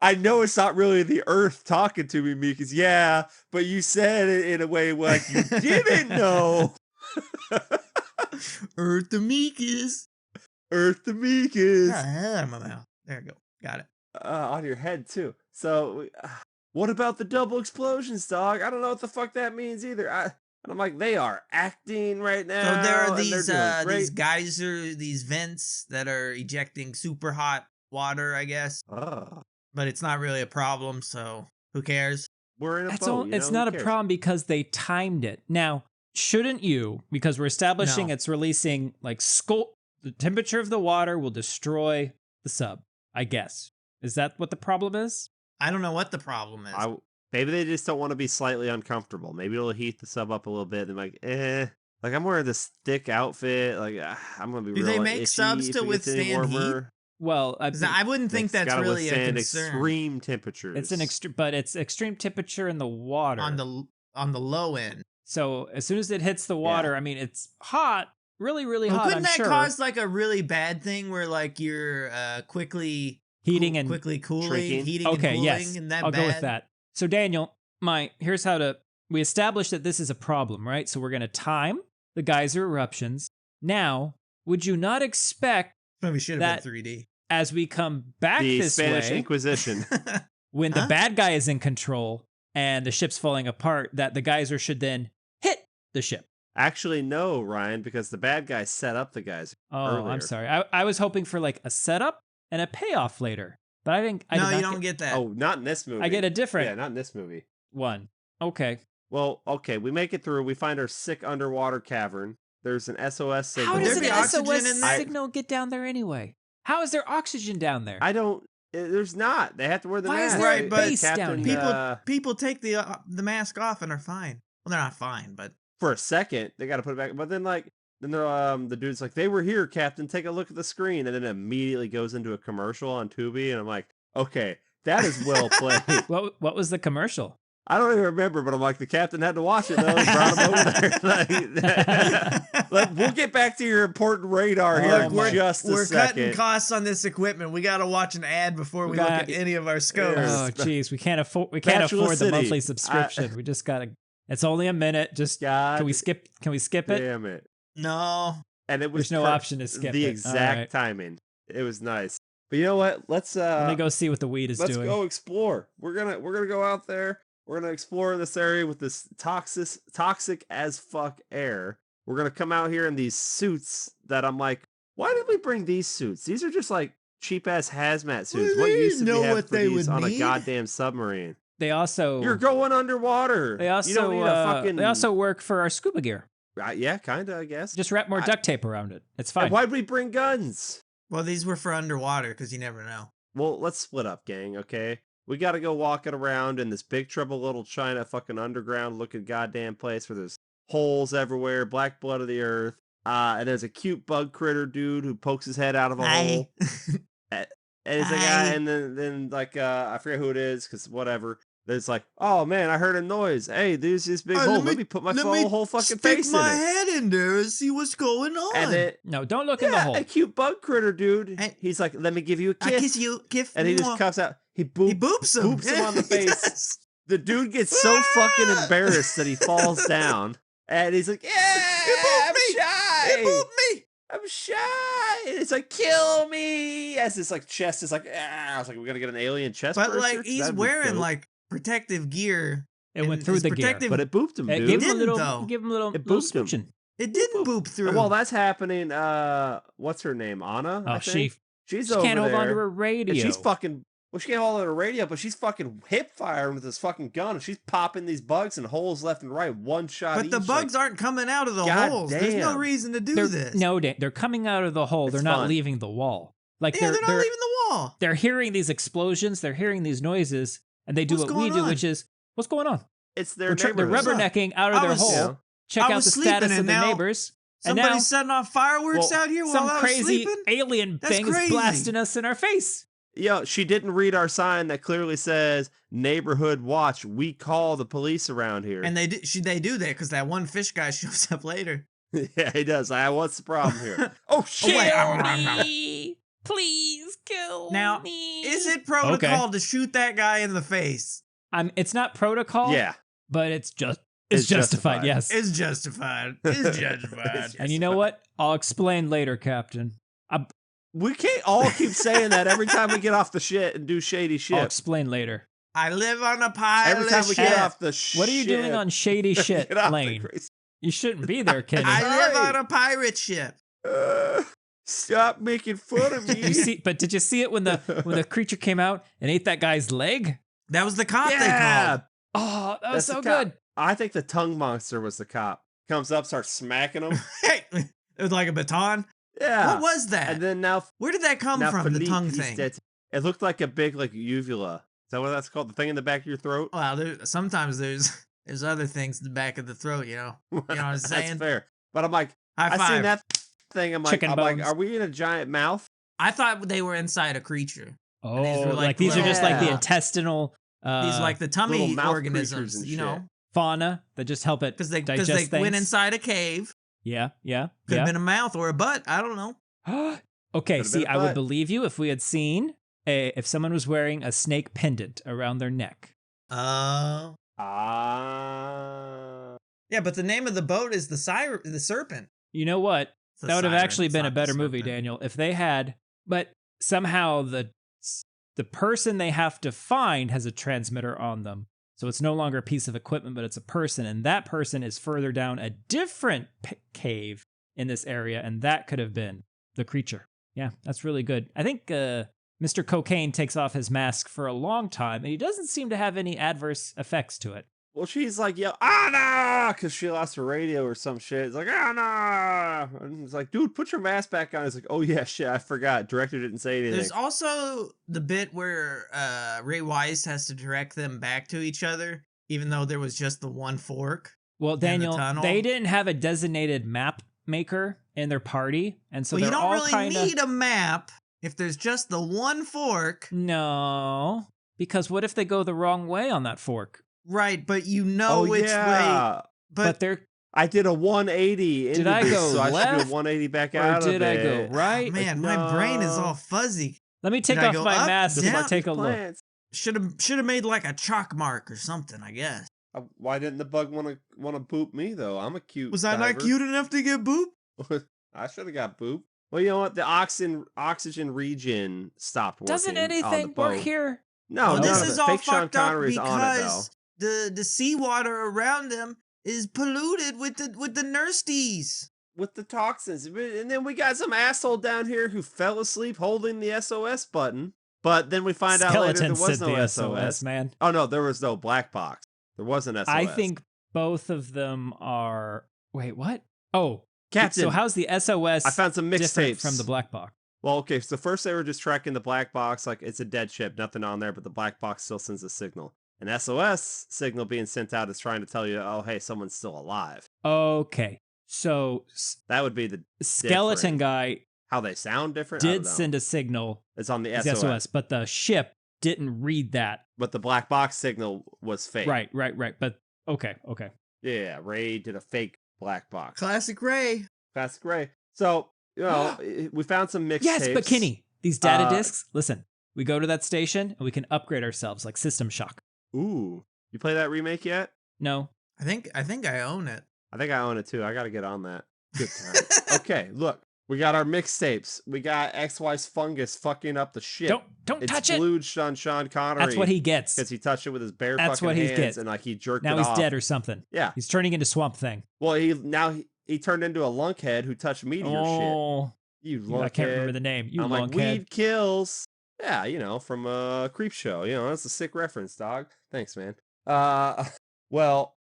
I know it's not really the Earth talking to me, Mikas. Yeah, but you said it in a way like you didn't know. Earth Amicus. Earth the Mikas. Out of my mouth. There you go. Got it. On your head too. So, what about the double explosions, dog? I don't know what the fuck that means either. And I'm like, they are acting right now. So there are and they're doing great. these geyser, these vents that are ejecting super hot water, I guess. Oh. But it's not really a problem, so who cares? We're in a boat. It's not a problem because they timed it. Now, shouldn't you? Because we're establishing No. it's releasing like the temperature of the water will destroy the sub. I guess. Is that what the problem is? I don't know what the problem is. Maybe they just don't want to be slightly uncomfortable. Maybe it'll heat the sub up a little bit. And like, like I'm wearing this thick outfit. Like I'm gonna be. Do real, they like, make itchy subs if to it gets any withstand heat? warmer. Well, I wouldn't think It's that's gotta really a withstand concern. extreme temperatures. it's an extreme temperature in the water. On the low end. So as soon as it hits the water, I mean it's hot, really, really Well, hot. couldn't I'm that sure. cause like a really bad thing where like you're quickly Heating and quickly cooling, shrinking? heating Okay, and cooling, yes, and that I'll bad? go with that. So Daniel, here's how to. We established that this is a problem, right? So we're gonna time the geyser eruptions. Now, would you not expect Maybe should have been 3D. as we come back The this Spanish way, Inquisition. when the Huh? bad guy is in control and the ship's falling apart, that the geyser should then hit the ship? Actually, no, Ryan, because the bad guy set up the guys. Oh, earlier. I'm sorry. I was hoping for like a setup and a payoff later, but I didn't. I No, did you not don't get that. Oh, not in this movie. I get a different Yeah, not in this movie. one. Okay. Well, okay, we make it through. We find our sick underwater cavern. There's an SOS signal. How does there an be oxygen SOS in there? signal get down there anyway? How is there oxygen down there? I don't. There's not. They have to wear the Why is mask. there a Right, base down Captain, here? People take the mask off and are fine. Well, they're not fine, but for a second, they got to put it back. But then, the dude's like, "They were here, Captain. Take a look at the screen." And then it immediately goes into a commercial on Tubi, and I'm like, "Okay, that is well played." What was the commercial? I don't even remember, but I'm like, the captain had to watch it though. He brought him over there. Like, we'll get back to your important radar here in just a we're second. cutting costs on this equipment. We got to watch an ad before we look at any of our scopes. Oh, jeez, we can't afford Bachelor the City. monthly subscription. We just gotta. It's only a minute. Just God can we skip? Can we skip it? damn it. No, And it was There's no option to skip the it. exact Alright. timing. It was nice. But you know what? Let's Let me go see what the weed is let's doing. go explore. We're gonna go out there. We're gonna explore this area with this toxic as fuck air. We're gonna come out here in these suits that I'm like, why did we bring these suits? These are just like cheap ass hazmat suits. What use did we have for these on a goddamn submarine? They also You're going underwater. They also you don't need a fucking. they also work for our scuba gear. Yeah, kinda, I guess. Just wrap more duct tape around it. It's fine. And why'd we bring guns? well, these were for underwater because you never know. Well, let's split up, gang, okay? We gotta go walking around in this Big Trouble Little China fucking underground looking goddamn place where there's holes everywhere, black blood of the earth. And there's a cute bug critter dude who pokes his head out of a hole. And it's a guy, and then like, I forget who it is, because whatever. It's like, oh man, I heard a noise. Hey, there's this big hole. Let me put my whole fucking face in it. Stick my head in there and see what's going on. And No, don't look in the hole. a cute bug critter dude. And- He's like, let me give you a kiss. I kiss you, kiss And he just mwah. cuffs out. He He boops him. boops him on the face. Yes. The dude gets so fucking embarrassed that he falls down. And he's like, yeah, I'm shy. He booped me. I'm shy. And it's like, kill me. As his like chest is like, I was like, we're gonna get an alien chest. But burster? like 'Cause he's that'd be wearing dope. like protective gear. It went and through his the gear. protective- But it booped him, Hey, dude. give him a didn't, little. though. Give him a little. It little booped him. smooching. It didn't boop through. And while that's happening, what's her name? Anna? I Oh, think? she She's over can't hold there. on to her radio. And she's fucking. Well, she can't hold on to her radio, but she's fucking hip firing with this fucking gun, and she's popping these bugs in holes left and right, one shot. But the each, bugs like, aren't coming out of the God holes. There's no damn. reason to do They're, this. no, they're coming out of the hole. It's They're not fun. leaving the wall. Like Yeah, they're not leaving the wall. They're hearing these explosions. They're hearing these noises, and they do What's what we going do, on? which is what's going on. It's their They're neighborhood. rubbernecking out of I their was- hole. Yeah. Check I out was the sleeping, status of and their now neighbors. And Somebody now setting off fireworks Well, out here while some I was crazy sleeping. alien That's thing is crazy. blasting us in our face. Yo, she didn't read our sign that clearly says neighborhood watch. We call the police around here. And they do that because that one fish guy shows up later. Yeah, he does. What's the problem here? Oh shit! wait. Kill me! Please kill Now, me! Is it protocol to shoot that guy in the face? It's not protocol. Yeah. But it's justified. Yes. It's justified. It's justified. And you know what? I'll explain later, Captain. We can't all keep saying that every time we get off the shit and do shady I'll shit. explain later. I live on a pirate Every time we ship. get off the shit. What are you doing on shady shit Get off the lane? crazy- You shouldn't be there, Kenny. I live on a pirate ship. Stop making fun of me. Did you see it when the creature came out and ate that guy's leg? That was the cop they Yeah. called. Oh, that was That's so the cop. good. I think the tongue monster was the cop. Comes up, starts smacking him. Hey, it was like a baton. Yeah. What was that? And then now Where did that come from? The Philippe, tongue he's thing. dead. It looked like a big uvula. Is that what that's called? The thing in the back of your throat? Well, sometimes there's other things in the back of the throat. You know what I'm saying? That's fair. But I'm like, High I five. seen that thing. I'm Chicken like, bones. are we in a giant mouth? I thought they were inside a creature. Oh, these were like these are just like the intestinal These are like the tummy little mouth organisms, creatures and you know, fauna that just help it because they digest went things. inside a cave. Yeah. Could have been a mouth or a butt. I don't know. Okay, Could've see, been a I would butt. believe you if we had seen if someone was wearing a snake pendant around their neck. Oh. Yeah, but the name of the boat is the serpent. You know what? It's a That would have siren, actually it's been a not the better movie, serpent. Daniel, if they had. But somehow the person they have to find has a transmitter on them. So it's no longer a piece of equipment, but it's a person. And that person is further down a different cave in this area. And that could have been the creature. Yeah, that's really good. I think Mr. Cocaine takes off his mask for a long time, and he doesn't seem to have any adverse effects to it. Well, she's like, Anna! Because she lost her radio or some shit. It's like, Anna! And it's like, dude, put your mask back on. It's like, oh, yeah, shit, I forgot. Director didn't say anything. There's also the bit where Ray Wise has to direct them back to each other, even though there was just the one fork. Well, the Daniel, tunnel. they didn't have a designated map maker in their party, and so Well, you they're don't all really kind of need a map if there's just the one fork. no, because what if they go the wrong way on that fork? Right, but you know which way. But they're I did a 180 into Did I this, go so I should left, do a 180 back or out did of I it. go right? Man, Like, my brain is no. all fuzzy. Let me take Did I off go my up, mask and down? take a look. Plants. Should have made like a chalk mark or something, I guess. Why didn't the bug want to boop me though? I'm a cute. Was I not diver. cute enough to get booped? I should have got boop. Well, you know what? The oxygen region stopped working. Doesn't on the anything work boat. here? No, Well, none this of is it. all Fake Sean fucked up Connery's on it though. because the seawater around them is polluted with the nurseties. With the toxins. And then we got some asshole down here who fell asleep holding the SOS button. But then we find out later there Skeleton was said no the SOS. man. Oh no, there was no black box. There was an SOS. I think both of them are. Wait, what? Oh, Captain. So how's the SOS I found some different mixtapes from the black box? Well, okay, so first they were just tracking the black box like it's a dead ship, nothing on there, but the black box still sends a signal. An SOS signal being sent out is trying to tell you, oh, hey, someone's still alive. Okay, so That would be the skeleton different. guy How they sound different. I did don't know. send a signal. It's on the It's SOS, but the ship didn't read that. but the black box signal was fake. Right. But okay. Yeah, Ray did a fake black box. Classic Ray. Classic Ray. So, you know, we found some mixtapes. Yes, but Kenny, these data Uh, discs. Listen, we go to that station and we can upgrade ourselves like System Shock. Ooh, you play that remake yet? No, I think I own it. I think I own it too. I got to get on that. Good time. Okay, look. We got our mixtapes. We got XY's fungus fucking up the ship. don't It's touch it. glued on Sean Connery. That's what he gets. Because he touched it with his bare That's fucking what he hands gets. and like he jerked Now it he's off. dead or something. Yeah. He's turning into Swamp Thing. Well, he turned into a lunkhead who touched meteor shit. Oh, You lunkhead. I can't remember the name. You I'm like, lunkhead. weed kills. Yeah, you know, from a creep show. You know, that's a sick reference, dog. Thanks, man. Well,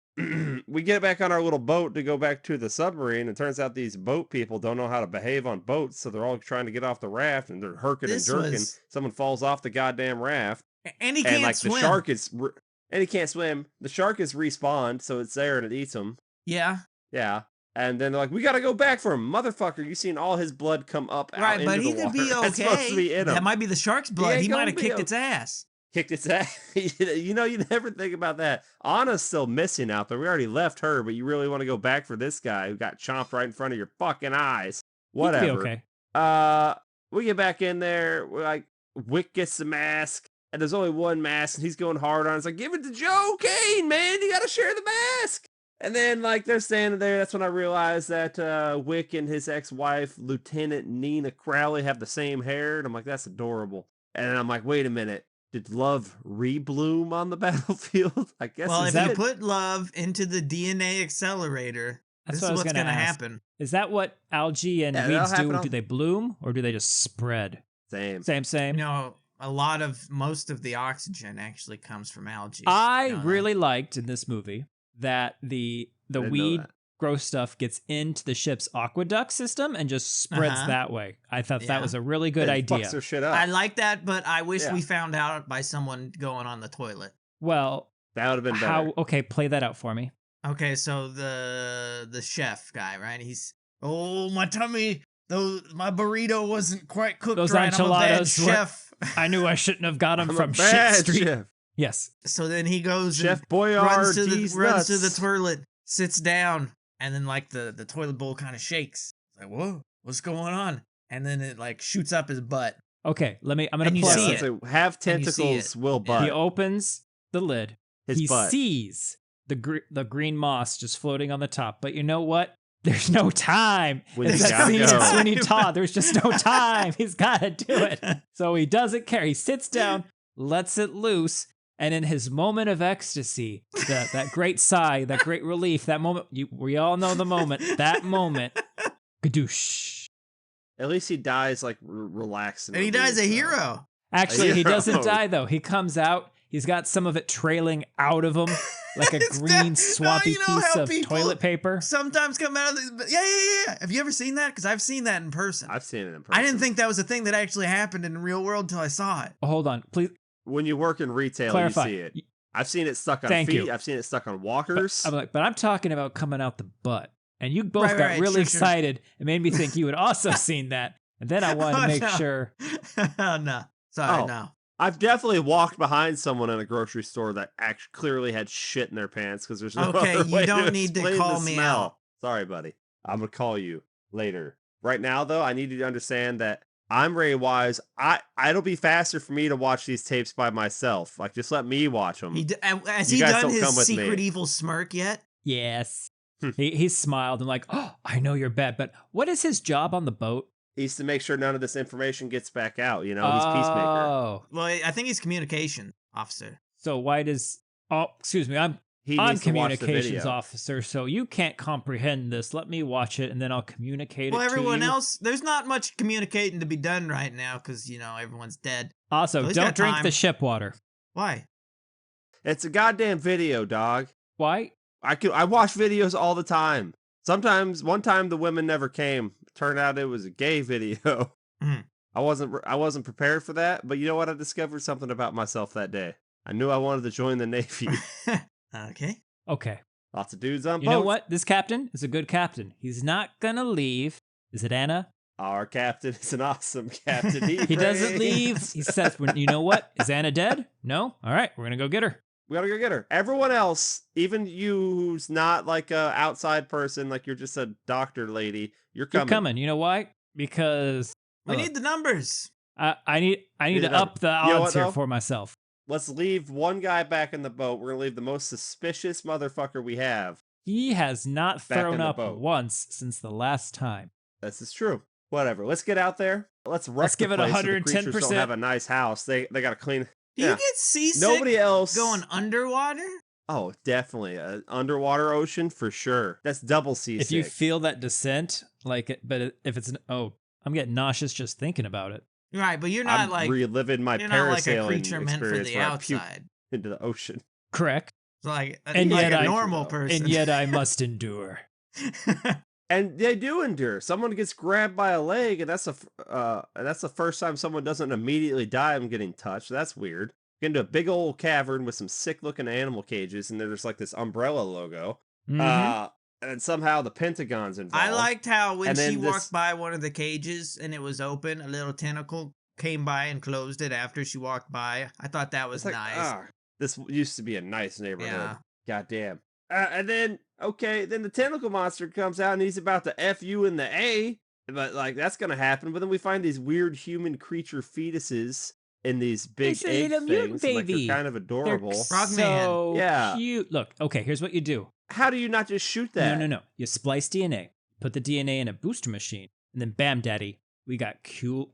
we get back on our little boat to go back to the submarine, and turns out these boat people don't know how to behave on boats, so they're all trying to get off the raft, and they're herking This and jerking. was- Someone falls off the goddamn raft, And he can't and like swim. the shark is, and he can't swim. The shark is respawned, so it's there and it eats him. Yeah. Yeah. And then they're like, we gotta go back for him. Motherfucker, you seen all his blood come up out Right, into but the he could water. be okay. That's supposed to be in him. That might be the shark's blood. ain't He might gonna have be kicked okay. its ass. Kicked its ass. You know, you never think about that. Anna's still missing out there. We already left her, but you really want to go back for this guy who got chomped right in front of your fucking eyes. He could Whatever. be okay. We get back in there. We're like, Wick gets the mask, and there's only one mask, and he's going hard on it. It's like, give it to Joe Kane, man. You got to share the mask. And then, like, they're standing there. That's when I realized that Wick and his ex-wife, Lieutenant Nina Crowley, have the same hair. And I'm like, that's adorable. And then I'm like, wait a minute. Did love rebloom on the battlefield? I guess. Well, is if you it? put love into the DNA accelerator, That's this what I is was what's gonna going to ask. happen. Is that what algae and Yeah, that'll weeds happen do? on- Do they bloom or do they just spread? Same. Same. You know, most of the oxygen actually comes from algae. I You know that? really liked in this movie that the didn't know weed that. gross stuff gets into the ship's aqueduct system and just spreads Uh-huh. that way. I thought that Yeah. was a really good It idea. fucks their shit up. I like that, but I wish Yeah. we found out by someone going on the toilet. Well, That would have been better. how? Okay, play that out for me. Okay, so the chef guy, right? He's my tummy. Though my burrito wasn't quite cooked Those right. I'm a bad enchiladas were- chef. I knew I shouldn't have got them I'm from a Shit bad Street. chef. Yes. So then he goes Chef and runs to Boyardee's the toilet, sits down, and then like the toilet bowl kind of shakes. It's like, whoa, what's going on? And then it like shoots up his butt. Okay, I'm gonna And you plug see it. it. Have And you see tentacles it. will Yeah. butt. He opens the lid. His he butt. sees the green moss just floating on the top. But you know what? There's no time. When It's you that gotta scene in go. Sweeney Todd. There's just no time. He's got to do it. So he doesn't care. He sits down, lets it loose, and in his moment of ecstasy, that great sigh, that great relief, that moment, we all know the moment, that moment, gadoosh. At least he dies like relaxed. And he dies a hero. Actually, he hero. doesn't die, though. He comes out. He's got some of it trailing out of him like a It's green, that- swampy you know piece how of people- toilet paper. Sometimes come out of the yeah. Have you ever seen that? Because I've seen that in person. I've seen it in person. I didn't think that was a thing that actually happened in the real world until I saw it. Oh, hold on. Please When you work in retail, clarify. you see it. I've seen it stuck on Thank feet. you. I've seen it stuck on But walkers. but I'm talking about coming out the butt. And you both Right, got right, really sure. excited. It made me think you had also seen that. And then I wanted to make no. sure. Oh, no. Sorry, Oh. no. I've definitely walked behind someone in a grocery store that actually clearly had shit in their pants because there's no Okay, other you way don't need to explain call the me smell. out. Sorry, buddy. I'm gonna call you later. Right now, though, I need you to understand that I'm Ray Wise. It'll be faster for me to watch these tapes by myself. Like, just let me watch them. Has You he guys done don't his come with secret me. evil smirk yet? Yes. he smiled and like, oh, I know you're bad. But what is his job on the boat? He's to make sure none of this information gets back out. You know, he's peacemaker. Oh. Well, I think he's communication officer. So why does excuse me, I'm He I'm needs to watch the communications video. officer, so you can't comprehend this. Let me watch it and then I'll communicate Well, it to everyone you. else, there's not much communicating to be done right now because, everyone's dead. Also, Well, he's don't got drink time. the ship water. Why? It's a goddamn video, dog. Why? I watch videos all the time. Sometimes, one time the women never came. Turned out it was a gay video. Mhm. I wasn't prepared for that, but you know what? I discovered something about myself that day. I knew I wanted to join the Navy. Okay. Okay. Lots of dudes on You boats. know what? This captain is a good captain. He's not gonna leave. Is it Anna? Our captain is an awesome captain. He doesn't leave. He says, you know what? Is Anna dead? No? All right, we're gonna go get her. We gotta go get her. Everyone else, even you who's not like a outside person, like you're just a doctor lady, you're You're coming. coming. You know why? Because We need the numbers. I need Need to to up the You know odds what, here though? for myself. Let's leave one guy back in the boat. We're gonna leave the most suspicious motherfucker we have. He has not Back in thrown the up boat. once since the last time. This is true. Whatever. Let's get out there. Let's wreck Let's give the it place so the creatures 110%. don't have a nice house. They gotta clean. Do you Yeah. get seasick Nobody else going underwater? Oh, definitely an underwater ocean for sure. That's double seasick. If you feel that descent, if it's I'm getting nauseous just thinking about it. Right, but you're not I'm like reliving my you're not like a parasailing creature meant for experience the where I puked outside. into the ocean. Correct. It's like And like yet a I- normal person. And yet I must endure. And they do endure. Someone gets grabbed by a leg, and that's the first time someone doesn't immediately die from getting touched. That's weird. Get into a big old cavern with some sick-looking animal cages, and there's like this umbrella logo. Mhm. And somehow the Pentagon's involved. I liked how when And then she this- walked by one of the cages and it was open, a little tentacle came by and closed it after she walked by. I thought that was It's like, nice. this used to be a nice neighborhood. Yeah. Goddamn. And then, then the tentacle monster comes out and he's about to F you in the A. But, like, that's going to happen. But then we find these weird human creature fetuses in these big They egg need a mutant things. And, like, baby. they're kind of They're adorable. Frogman. so Yeah. cute. Look, okay, here's what you do. How do you not just shoot that? No. You splice DNA, put the DNA in a booster machine, and then bam, daddy, we got cool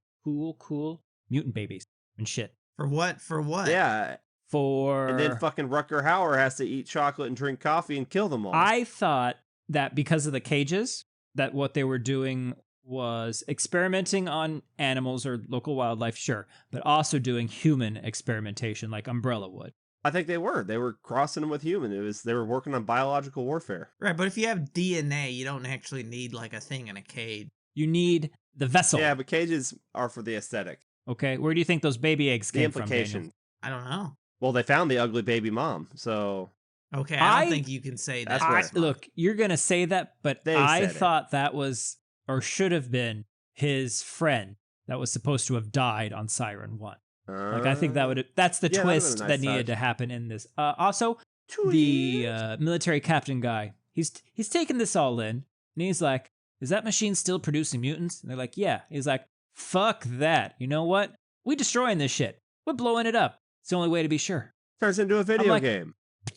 mutant babies and shit. For what? For what? Yeah. For And then fucking Rutger Hauer has to eat chocolate and drink coffee and kill them all. I thought that because of the cages, that what they were doing was experimenting on animals or local wildlife, sure, but also doing human experimentation like Umbrella would. I think they were. They were crossing them with human. They were working on biological warfare. Right, but if you have DNA, you don't actually need like a thing in a cage. You need the vessel. Yeah, but cages are for the aesthetic. Okay, where do you think those baby eggs The came from, implication. Daniel? I don't know. Well, they found the ugly baby mom, so Okay, I don't I- think you can say that. That's where- Look, you're gonna say that, but They I said it. thought that was or should have been his friend that was supposed to have died on Siren 1. Like I think that's the yeah, that'd have twist been a that nice needed touch. to happen in this. Also, the military captain guy, he's taking this all in, and he's like, "Is that machine still producing mutants?" And they're like, "Yeah." He's like, "Fuck that! You know what? We destroying this shit. We're blowing it up. It's the only way to be sure. turns into a video like, game.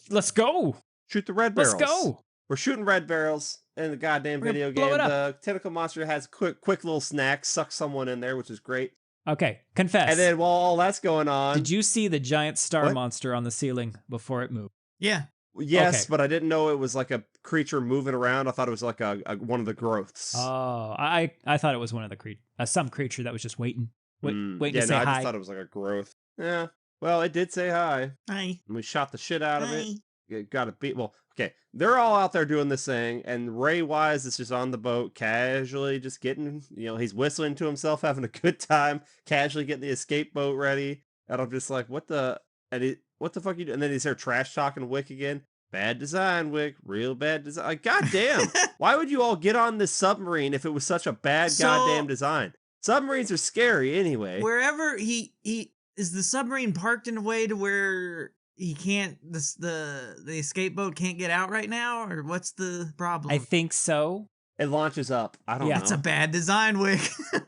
Let's go. Shoot the red Let's barrels. go." We're shooting red barrels in the goddamn We're gonna video blow game. it up. The tentacle monster has quick little snacks, sucks someone in there, which is great. Okay, confess. And then while all that's going on, Did you see the giant star What? monster on the ceiling before it moved? Yeah. yes, Okay. but I didn't know it was like a creature moving around. I thought it was like a one of the growths. Oh, I thought it was one of the some creature that was just waiting Mm, waiting yeah, to say no, I hi. just thought it was like a growth. Yeah. Well, it did say hi. Hi. And we shot the shit out of it. Hi. It got a beat. Well, okay. They're all out there doing this thing, and Ray Wise is just on the boat, casually just getting, he's whistling to himself, having a good time, casually getting the escape boat ready. And I'm just like, what the fuck you do? And then he's there trash talking Wick again. Bad design, Wick. Real bad design. Like, goddamn. Why would you all get on this submarine if it was such a bad goddamn design? Submarines are scary anyway. Wherever he is, the submarine parked in a way to where he can't the escape boat can't get out right now, or what's the problem? I think so. It launches up. I don't Yeah. know. That's a bad design, Wick.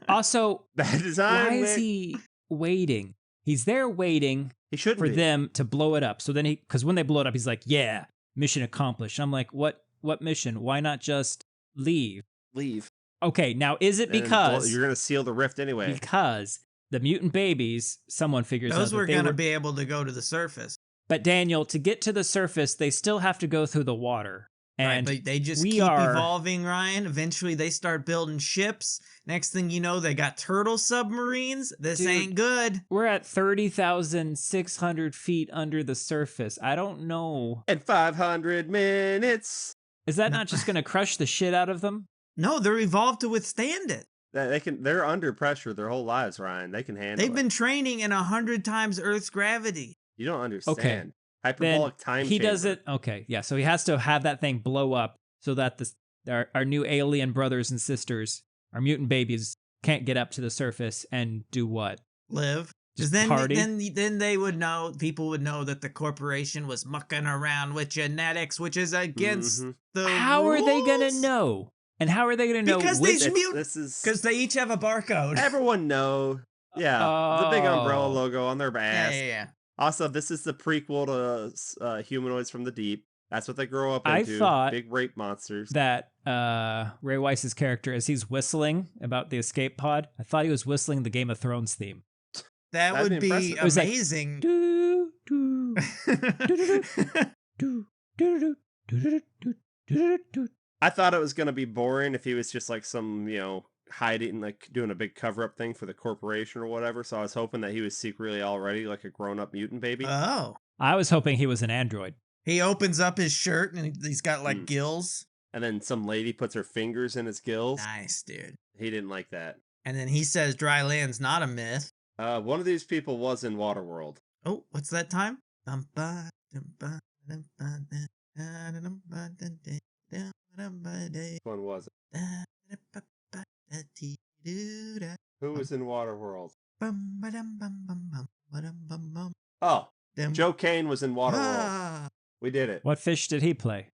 Also, bad design. why is Wick. he waiting? He's there waiting He shouldn't for be. them to blow it up. So then because when they blow it up, he's like, "Yeah, mission accomplished." I'm like, "What mission? Why not just leave?" Leave. Okay, now is it And because you're gonna seal the rift anyway? because the mutant babies, someone figures Those out were that they gonna were, be able to go to the surface. but Daniel, to get to the surface, they still have to go through the water. And Right, but they just we keep are- evolving, Ryan. Eventually, they start building ships. Next thing you know, they got turtle submarines. This Dude. ain't good. we're at 30,600 feet under the surface. I don't know. In 500 minutes. Is that No. not just going to crush the shit out of them? No, they're evolved to withstand it. They're under pressure their whole lives, Ryan. They can handle They've it. been training in 100 times Earth's gravity. You don't understand. Okay. Okay. Hyperbolic time he does chamber. it. Okay, yeah. So he has to have that thing blow up so that our new alien brothers and sisters, our mutant babies, can't get up to the surface and do what? Live. Just Because party? then they would know, people would know that the corporation was mucking around with genetics, which is against Mhm. the How are they gonna rules. know? And how are they gonna know? Because which- they mute- This is Because they each have a barcode. everyone know. Yeah, the big umbrella Oh. logo on their Yeah, ass. yeah. Also, this is the prequel to Humanoids from the Deep. That's what they grow up I into. thought big rape monsters. that Ray Weiss's character, as he's whistling about the escape pod, I thought he was whistling the Game of Thrones theme. That That'd would be be impressive. It was like, amazing. Do, do, do, do, do, do, do. I thought it was gonna be boring if he was just like some, hiding, like doing a big cover-up thing for the corporation or whatever. So I was hoping that he was secretly already like a grown-up mutant baby. Oh. I was hoping he was an android. He opens up his shirt and he's got like Mm. gills. And then some lady puts her fingers in his gills. Nice, dude. He didn't like that. And then he says dry land's not a myth. One of these people was in Waterworld. Oh, what's that time? Dum-ba, dum-ba, dum-ba, da-da-dum-ba, da-da-dum-ba-da, Which one was it? da-da-ba-ba-da-dee-doo-da, Who was in Waterworld? bum-ba-dum-bum-bum-bum-ba-dum-bum-bum. Oh, Dum- Joe Kane was in Waterworld. Ah. We did it. What fish did he play?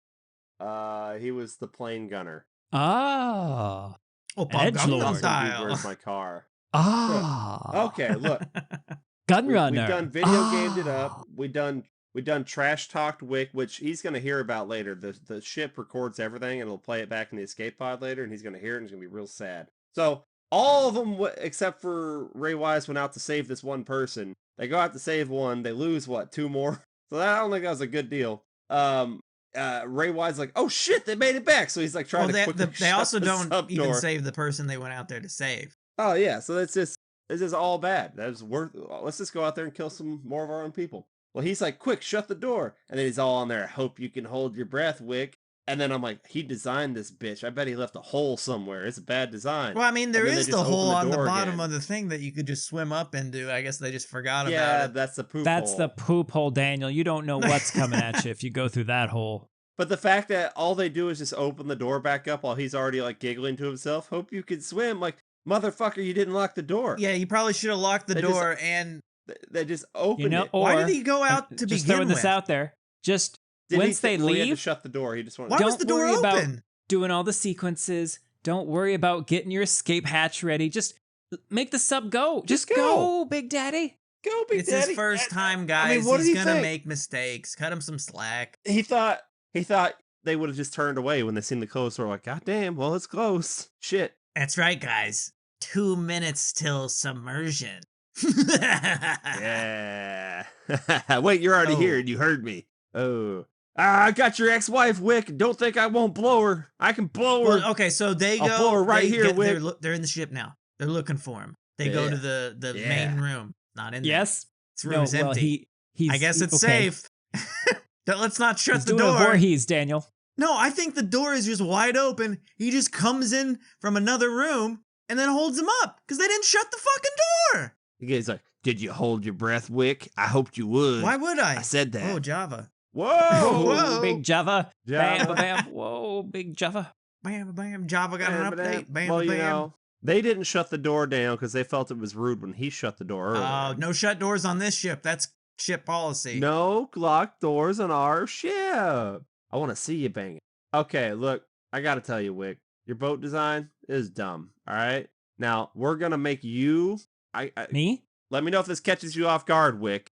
He was the plane gunner. Oh. Oh, Edgelord. Gangnam Also, Dude, Style. Where's My Car? Ah. Okay, look. Gunrunner. We've done video gamed it Oh. up. We've done trash talked Wick, which he's gonna hear about later. The ship records everything and it'll play it back in the escape pod later, and he's gonna hear it and he's gonna be real sad. So all of them except for Ray Wise went out to save this one person. They go out to save one. They lose what, 2 more? So I don't think that was a good deal. Ray Wise like, oh shit, they made it back. So he's like trying to quickly they also shut the don't sub even door. save the person they went out there to save. Oh yeah, so it's just all bad. That's worth. Let's just go out there and kill some more of our own people. Well, he's like, quick, shut the door, and then he's all on there. Hope you can hold your breath, Wick. And then I'm like, he designed this bitch. I bet he left a hole somewhere. It's a bad design. Well, I mean, there And then is they the just open hole the on the door bottom again. of the thing that you could just swim up into. I guess they just forgot Yeah, about it. that's the poop That's hole. the poop hole, Daniel. You don't know what's coming at you if you go through that hole. But the fact that all they do is just open the door back up while he's already like giggling to himself. Hope you can swim. Like, motherfucker, you didn't lock the door. Yeah, you probably should have locked the They just- door. And They just opened it. why or did he go out to just begin throwing this with? out there. Just Did once they he had to leave, shut the door. He just wanted Why to was don't the door worry about open? doing all the sequences. Don't worry about getting your escape hatch ready. Just make the sub go. Just go. go, Big Daddy. go, Big It's Daddy. his first time, guys. I mean, what did He's he gonna think? make mistakes. Cut him some slack. He thought they would have just turned away when they seen the closed door. Like, God damn, well, it's close. Shit. That's right, guys. 2 minutes till submersion. Yeah. Wait, you're already Oh. here and you heard me. Oh. I got your ex-wife, Wick. Don't think I won't blow her. I can blow her. Well, okay, so they I'll go. blow her right they here, get- Wick. they're in the ship now. They're looking for him. They go to the Yeah. main room. Not in there. Yes. This room is well, empty. he's. I guess it's okay. safe. Let's not shut He's the doing door. a Voorhees, Daniel. No, I think the door is just wide open. He just comes in from another room and then holds him up because they didn't shut the fucking door. The guy's like, did you hold your breath, Wick? I hoped you would. Why would I? I said that. Oh, Java. Whoa. Whoa. Big Java. Java. Bam, bam. Whoa, Big Java. Bam, bam. Java got an update. Bam, well, bam. you know, they didn't shut the door down because they felt it was rude when he shut the door earlier. Oh, no shut doors on this ship. That's ship policy. No locked doors on our ship. I want to see you bang it. Okay, look, I got to tell you, Wick, your boat design is dumb. All right. Now, we're going to make you. Me? Let me know if this catches you off guard, Wick.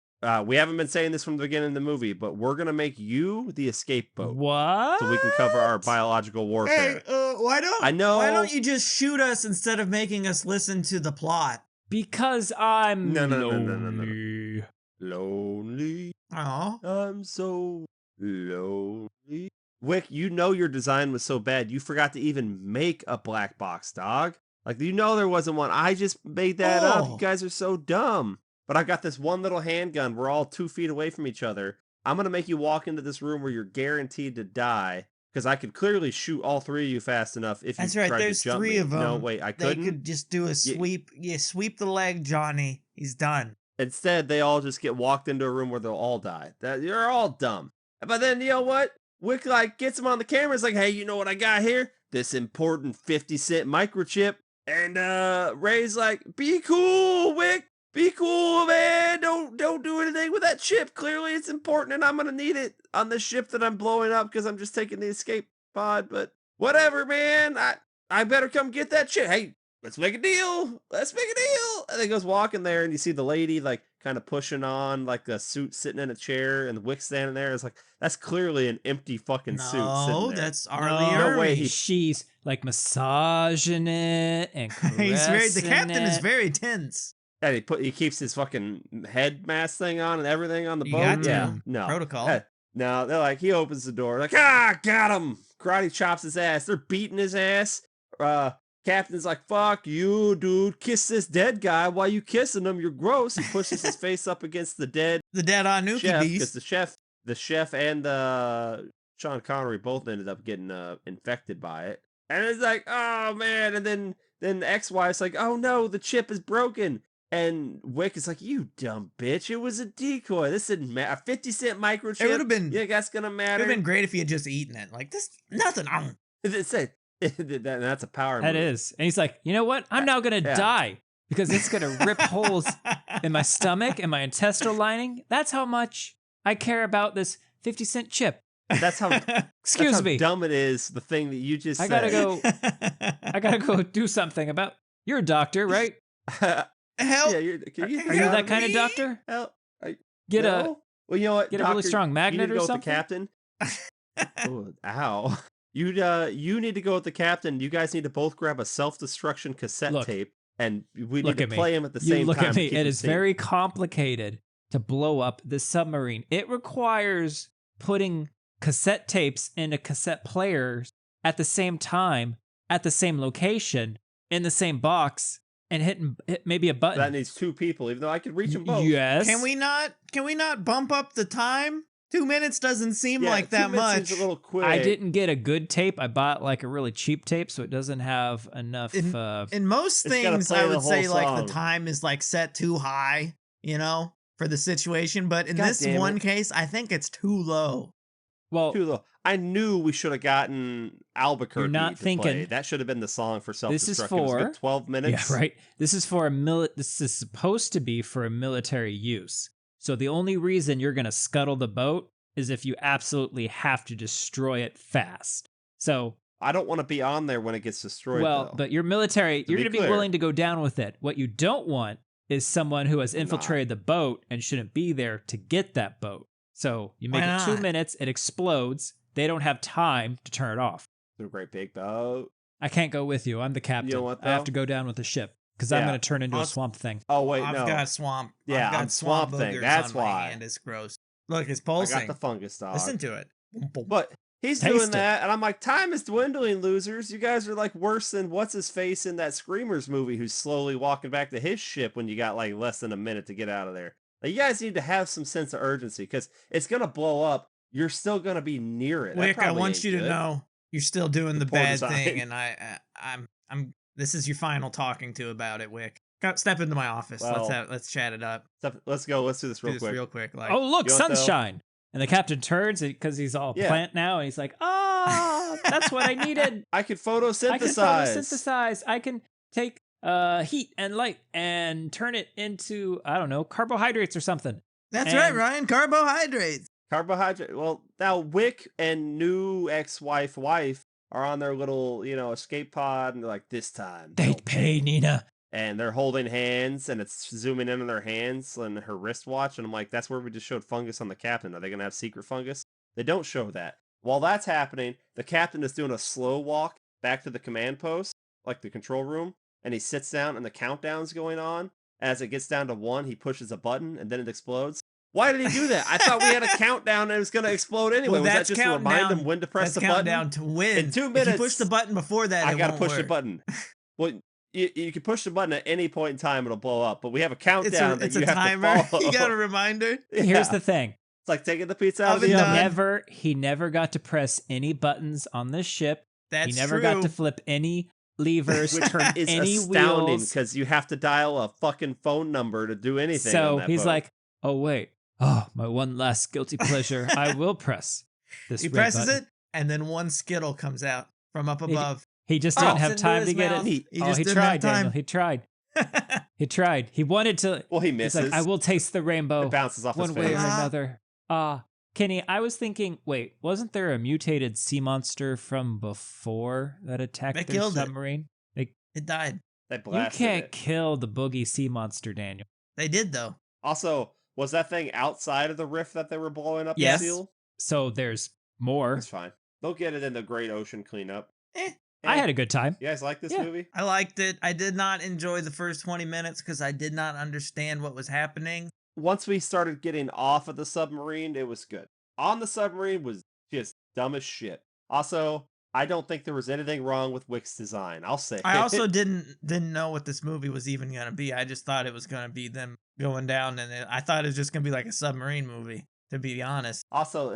We haven't been saying this from the beginning of the movie, but we're going to make you the escape boat. What? So we can cover our biological warfare. Hey, why don't I know. Why don't you just shoot us instead of making us listen to the plot? Because I'm No. lonely. Lonely. Oh, I'm so lonely. Wick, you know your design was so bad, you forgot to even make a black box, dog. Like, you know there wasn't one. I just made that up. You guys are so dumb. But I got this one little handgun. We're all 2 feet away from each other. I'm going to make you walk into this room where you're guaranteed to die. Because I could clearly shoot all 3 of you fast enough if that's you right. tried There's to jump 3 me. of them. No, wait, I They couldn't. could just do a sweep. Yeah, sweep the leg, Johnny. He's done. Instead, they all just get walked into a room where they'll all die. You're all dumb. But then, you know what? Wick, like, gets him on the camera. It's like, hey, you know what I got here? This important 50-cent microchip. And Ray's like, be cool, Wick. Be cool, man. Don't do anything with that chip. Clearly, it's important, and I'm going to need it on the ship that I'm blowing up because I'm just taking the escape pod. But whatever, man. I better come get that chip. Hey, let's make a deal. Let's make a deal. And he goes walking there, and you see the lady, like, kind of pushing on, like, a suit sitting in a chair, and the Wick standing there. It's like, that's clearly an empty fucking suit sitting No, there. that's Arlie No Ermy. way She's like massaging it and He's very. The caressing captain is it. very tense. And he keeps his fucking head mask thing on and everything on the You boat. got to. Yeah, no Protocol. No, they're like, he opens the door, like, got him. Karate chops his ass. They're beating his ass. Captain's like, fuck you, dude. Kiss this dead guy. Why you kissing him? You're gross. He pushes his face up against the dead The dead on Nuki chef because beast. the chef and Sean Connery both ended up getting infected by it. And it's like, oh man. And then the ex-wife's like, oh no, the chip is broken. And Wick is like, you dumb bitch. It was a decoy. This didn't matter. A 50-cent microchip. It would have been. Yeah, that's gonna It matter. would have been great if he had just eaten it. Like this, nothing. It said that's a power That move. is. And he's like, you know what? I'm now going to Yeah. die because it's going to rip holes in my stomach and my intestinal lining. That's how much I care about this 50-cent chip. That's how Excuse that's how me. dumb it is, the thing that you just I said. gotta go. I gotta go do something about. You're a doctor, right? Help! Yeah, Are you that kind of doctor? Help. Get No? Well, you know what? a really Doctor, strong you magnet need to or go something. with the captain. Oh, ow. You need to go with the captain. You guys need to both grab a self-destruction cassette Look. tape, and we need Look to at me. play them at the You same look time. at to me. keep It them is safe. very complicated to blow up the submarine. It requires putting cassette tapes into cassette players at the same time, at the same location, in the same box, and hit maybe a button. That needs 2 people, even though I could reach them both. Yes. Can we not bump up the time? 2 minutes doesn't seem Yeah, like 2 that minutes much. seems a little quick. I didn't get a good tape. I bought like a really cheap tape, so it doesn't have enough. In most It's gotta things, play I the would whole say like song. the time is like set too high, you know, for the situation. But in God this damn one it. case, I think it's too low. Well, Too low. I knew we should have gotten Albuquerque You're not to play. thinking- That should have been the song for self-destruct. This is It was a good for- 12 minutes. yeah, right. This is for This is supposed to be for a military use. So the only reason you're gonna scuttle the boat is if you absolutely have to destroy it fast. So, I don't want to be on there when it gets destroyed, well, though. but you're military. You're be gonna be clear. willing to go down with it. What you don't want is someone who has I'm not. infiltrated the boat and shouldn't be there to get that boat. So you make Why it 2 not? minutes. It explodes. They don't have time to turn it off. It's a great big boat. I can't go with you. I'm the captain. You know what, I have though? to go down with the ship because I'm Yeah. going to turn into a I'll- swamp thing. Oh, wait, I've no. got swamp. Yeah, I've got I'm swamp thing. boogers That's on my why. hand. It's gross. Look, it's I pulsing. got the fungus dog. Listen to it. But he's Taste doing it. that, and I'm like, time is dwindling, losers. You guys are like worse than what's-his-face in that Screamers movie who's slowly walking back to his ship when you got like less than a minute to get out of there. Like, you guys need to have some sense of urgency because it's going to blow up. You're still going to be near it. That Wick, I probably want ain't you to good. know you're still doing the Poor bad design. thing, and I'm. This is your final talking to about it, Wick. Step into my office. Well, let's chat it up. Let's go. Let's do this Do real this quick. real quick. Like, Oh, look, You want the- sunshine. And the captain turns because he's all Yeah. plant now. And he's like, oh, that's what I needed. I can I can photosynthesize. photosynthesize. I can take heat and light and turn it into, I don't know, carbohydrates or something. that's and- right, Ryan. Carbohydrates. Carbohydrate. Well, now Wick and new ex-wife are on their little, escape pod, and they're like, this time. They they'll pay Nina. And they're holding hands, and it's zooming in on their hands and her wristwatch. And I'm like, that's where we just showed fungus on the captain. Are they going to have secret fungus? They don't show that. While that's happening, the captain is doing a slow walk back to the command post, like the control room, and he sits down, and the countdown's going on. As it gets down to 1, he pushes a button, and then it explodes. Why did he do that? I thought we had a countdown and it was going to explode anyway. Well, Was that that's just to remind countdown- him when to press That's the button? countdown to win. In 2 If minutes, you push the button before that, I it gotta won't push the work. button. Well, you can push the button at any point in time; it'll blow up. But we have a countdown It's that you a have timer. to follow. You got a reminder. Here's Yeah. the thing. It's like taking the pizza out of the Oven oven. done. He never got to press any buttons on this ship. That's he never true. got to flip any levers, Which turn is any astounding wheels. because you have to dial a fucking phone number to do anything. So on that he's boat. like, oh, wait. Oh, my one last guilty pleasure. I will press this He red presses button. it, and then one Skittle comes out from up above. He just didn't Oh, have it's time into to his get mouth. it. He Oh, just he didn't have tried, Daniel. time. He tried. He tried. He wanted to. well, he He's misses. like, I will taste the rainbow It bounces off one his way face. or another. Kenny, I was thinking, wait, wasn't there a mutated sea monster from before that attacked They their killed it. submarine? It died. They You blasted can't it. kill the boogie sea monster, Daniel. They did though. Also, was that thing outside of the rift that they were blowing up Yes. the seal? So there's more. That's fine. They'll get it in the Great Ocean cleanup. I had a good time. You guys like this Yeah. movie? I liked it. I did not enjoy the first 20 minutes because I did not understand what was happening. Once we started getting off of the submarine, it was good. On the submarine was just dumb as shit. Also, I don't think there was anything wrong with Wick's design. I'll say. I it. also didn't know what this movie was even gonna be. I just thought it was gonna be them going down, and I thought it was just gonna be like a submarine movie. To be honest, Also,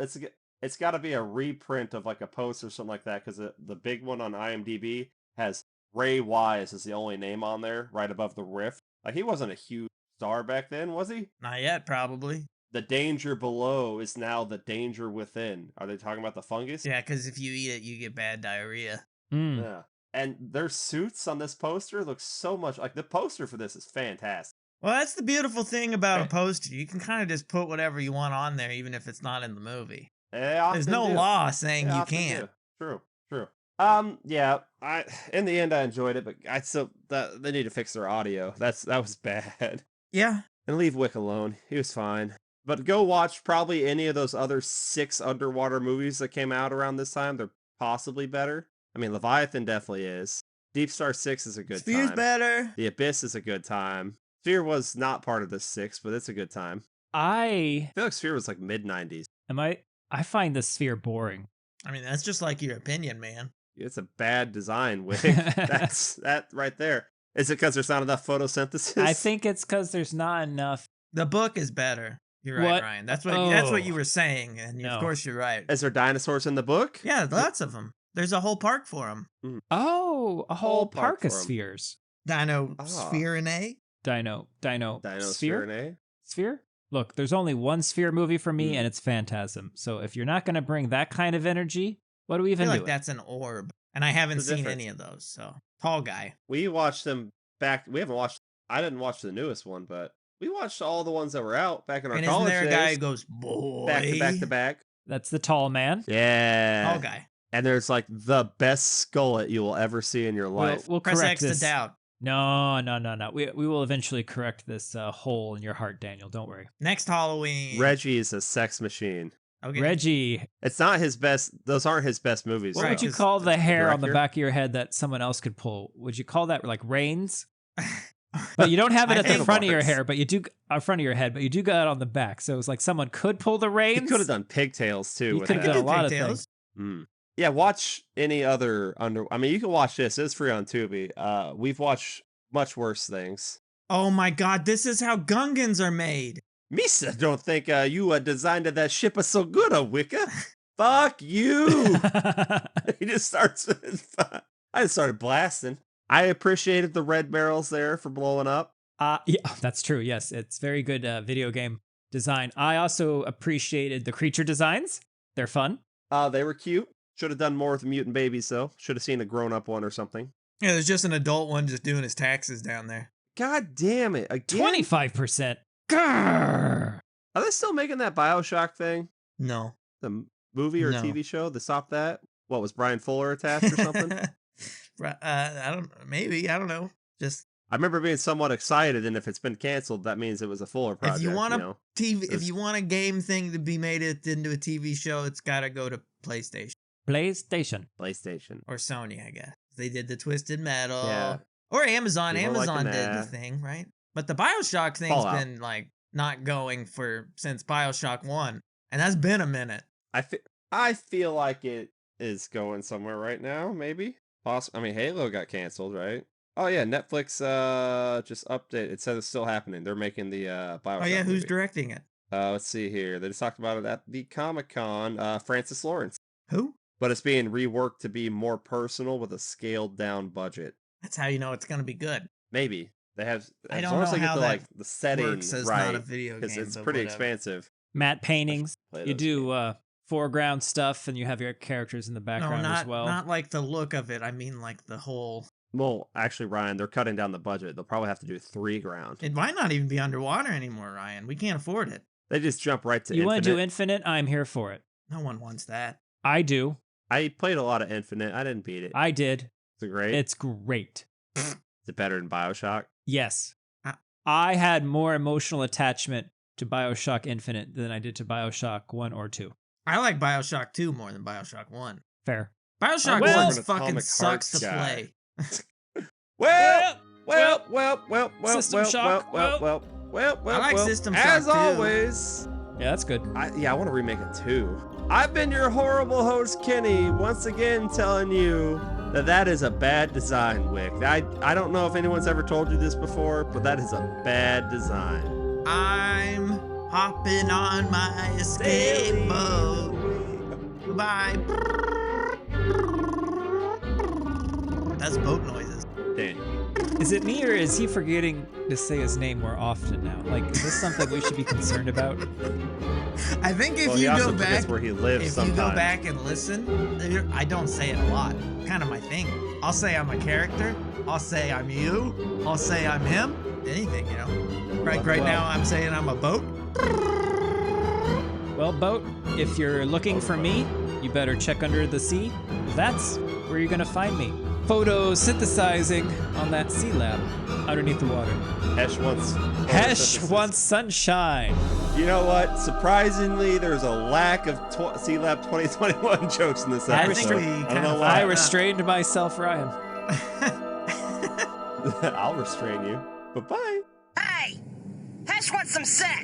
it's got to be a reprint of like a post or something like that because the big one on IMDb has Ray Wise as the only name on there, right above the rift. Like he wasn't a huge star back then, was he? not yet, probably. The danger below is now the danger within. Are they talking about the fungus? Yeah, because if you eat it, you get bad diarrhea. Mm. Yeah. And their suits on this poster look so much like the poster for this is fantastic. Well, that's the beautiful thing about a Okay. poster. You can kind of just put whatever you want on there, even if it's not in the movie. They often There's no do. law saying They you often can't. do. True. Yeah, in the end I enjoyed it, but they need to fix their audio. That was bad. Yeah. And leave Wick alone. He was fine. But go watch probably any of those other 6 underwater movies that came out around this time. They're possibly better. I mean, Leviathan definitely is. Deep Star 6 is a good Sphere's time. better. The Abyss is a good time. Sphere was not part of the 6, but it's a good time. I feel like Sphere was like mid-90s. I find the Sphere boring. I mean, that's just like your opinion, man. It's a bad design, Wick. That's that right there. Is it because there's not enough photosynthesis? I think it's because there's not enough. The book is better. You're right, What? Ryan. That's what Oh. you were saying, and No. of course you're right. Is there dinosaurs in the book? Yeah, lots of them. There's a whole park for them. Oh, a whole Whole park park of for 'em. spheres. Dino Ah. Sphere and A. Dino Sphere and A? Sphere? Look, there's only one Sphere movie for me, Mm. and it's Phantasm. So if you're not going to bring that kind of energy, what are we I even feel like doing? that's an orb, and I haven't The seen difference. any of those. So tall guy. We watched them back. We haven't watched. I didn't watch the newest one, but we watched all the ones that were out back in our And isn't college there a days. guy who goes boy? back to back to back. That's the tall man. Yeah. Tall guy. And there's like the best skullet you will ever see in your life. We'll Press correct X this. to doubt. No. We will eventually correct this hole in your heart, Daniel. Don't worry. Next Halloween. Reggie is a sex machine. Okay. Reggie, It's not his best. Those aren't his best movies. what Right, would you 'cause call the hair on the director? back of your head that someone else could pull? Would you call that like reins? But you don't have it My at the front of your handlebars. hair, but you do front of your head, but you do got it on the back. So it's like someone could pull the reins. He could have done pigtails too. He with could have that. done a lot of pigtails. things. Yeah, watch any other I mean, you can watch this. It's free on Tubi. We've watched much worse things. Oh my God! This is how Gungans are made. Misa don't think you designed that ship is so good, Wicca. Fuck you. He just starts. I just started blasting. I appreciated the red barrels there for blowing up. Yeah, that's true. Yes, it's very good video game design. I also appreciated the creature designs. They're fun. They were cute. Should have done more with the mutant babies though. Should have seen a grown-up one or something. Yeah, there's just an adult one just doing his taxes down there. God damn it! Again? 25%. Grrr. Are they still making that BioShock thing? No. The movie or No. TV show? They stopped that? What, was Brian Fuller attached or something? I don't know. Just I remember being somewhat excited, and if it's been canceled, that means it was a Fuller project. if you want a know? TV, if There's- you want a game thing to be made into a TV show, it's got to go to PlayStation PlayStation. PlayStation. or Sony, I guess. They did the Twisted Metal. Yeah. Or Amazon. People like Amazon did the that. thing, right? But the BioShock thing's Fallout. been like not going since BioShock 1. And that's been a minute. I feel like it is going somewhere right now, maybe. I mean, Halo got canceled, right? Oh yeah, Netflix just updated. It says it's still happening. They're making the BioShock Oh yeah, who's movie. directing it? Let's see here. They just talked about it at the Comic-Con. Francis Lawrence. Who? But it's being reworked to be more personal with a scaled down budget. That's how you know it's going to be good. Maybe. They have I as don't long as know they get how the that like the setting Works as right. not a video game. Because it's but pretty whatever. expansive. Matte paintings. Play You those do foreground stuff, and you have your characters in the No, background as well. not like the look of it. I mean, like the whole. Well, actually, Ryan, they're cutting down the budget. They'll probably have to do 3 ground. It might not even be underwater anymore, Ryan. We can't afford it. They just jump right to You want to do Infinite. Infinite? I'm here for it. No one wants that. I do. I played a lot of Infinite. I didn't beat it. I did. Is it great? It's great. Is it better than BioShock? Yes. Ah. I had more emotional attachment to BioShock Infinite than I did to BioShock 1 or 2. I like Bioshock 2 more than Bioshock 1. Fair. Bioshock Well- 1 An fucking Atomic sucks Hearts to guy. play. Well. System Shock. Well. I like System As Shock, too. always. Yeah, that's good. I want to remake it too. I've been your horrible host, Kenny, once again telling you that is a bad design, Wick. I don't know if anyone's ever told you this before, but that is a bad design. I'm hopping on my escape boat. Bye. That's boat noises. Daniel. Is it me or is he forgetting to say his name more often now? Like, is this something we should be concerned about? I think if Well, he you also go forgets back, where he lives if sometimes. you go back and listen, I don't say it a lot. Kind of my thing. I'll say I'm a character. I'll say I'm you. I'll say I'm him. Anything, you know. Right Well- now I'm saying I'm a boat. Well, Boat, if you're looking for me, you better check under the sea. that's where you're gonna find me. Photosynthesizing on that sea lab underneath the water. Hesh wants Hesh wants sunshine. You know what? Surprisingly, there's a lack of Sea Lab 2021 jokes in this I episode. think we I don't kind know of why. I restrained myself, Ryan. I'll restrain you. But bye. Hey! Hesh wants some sex!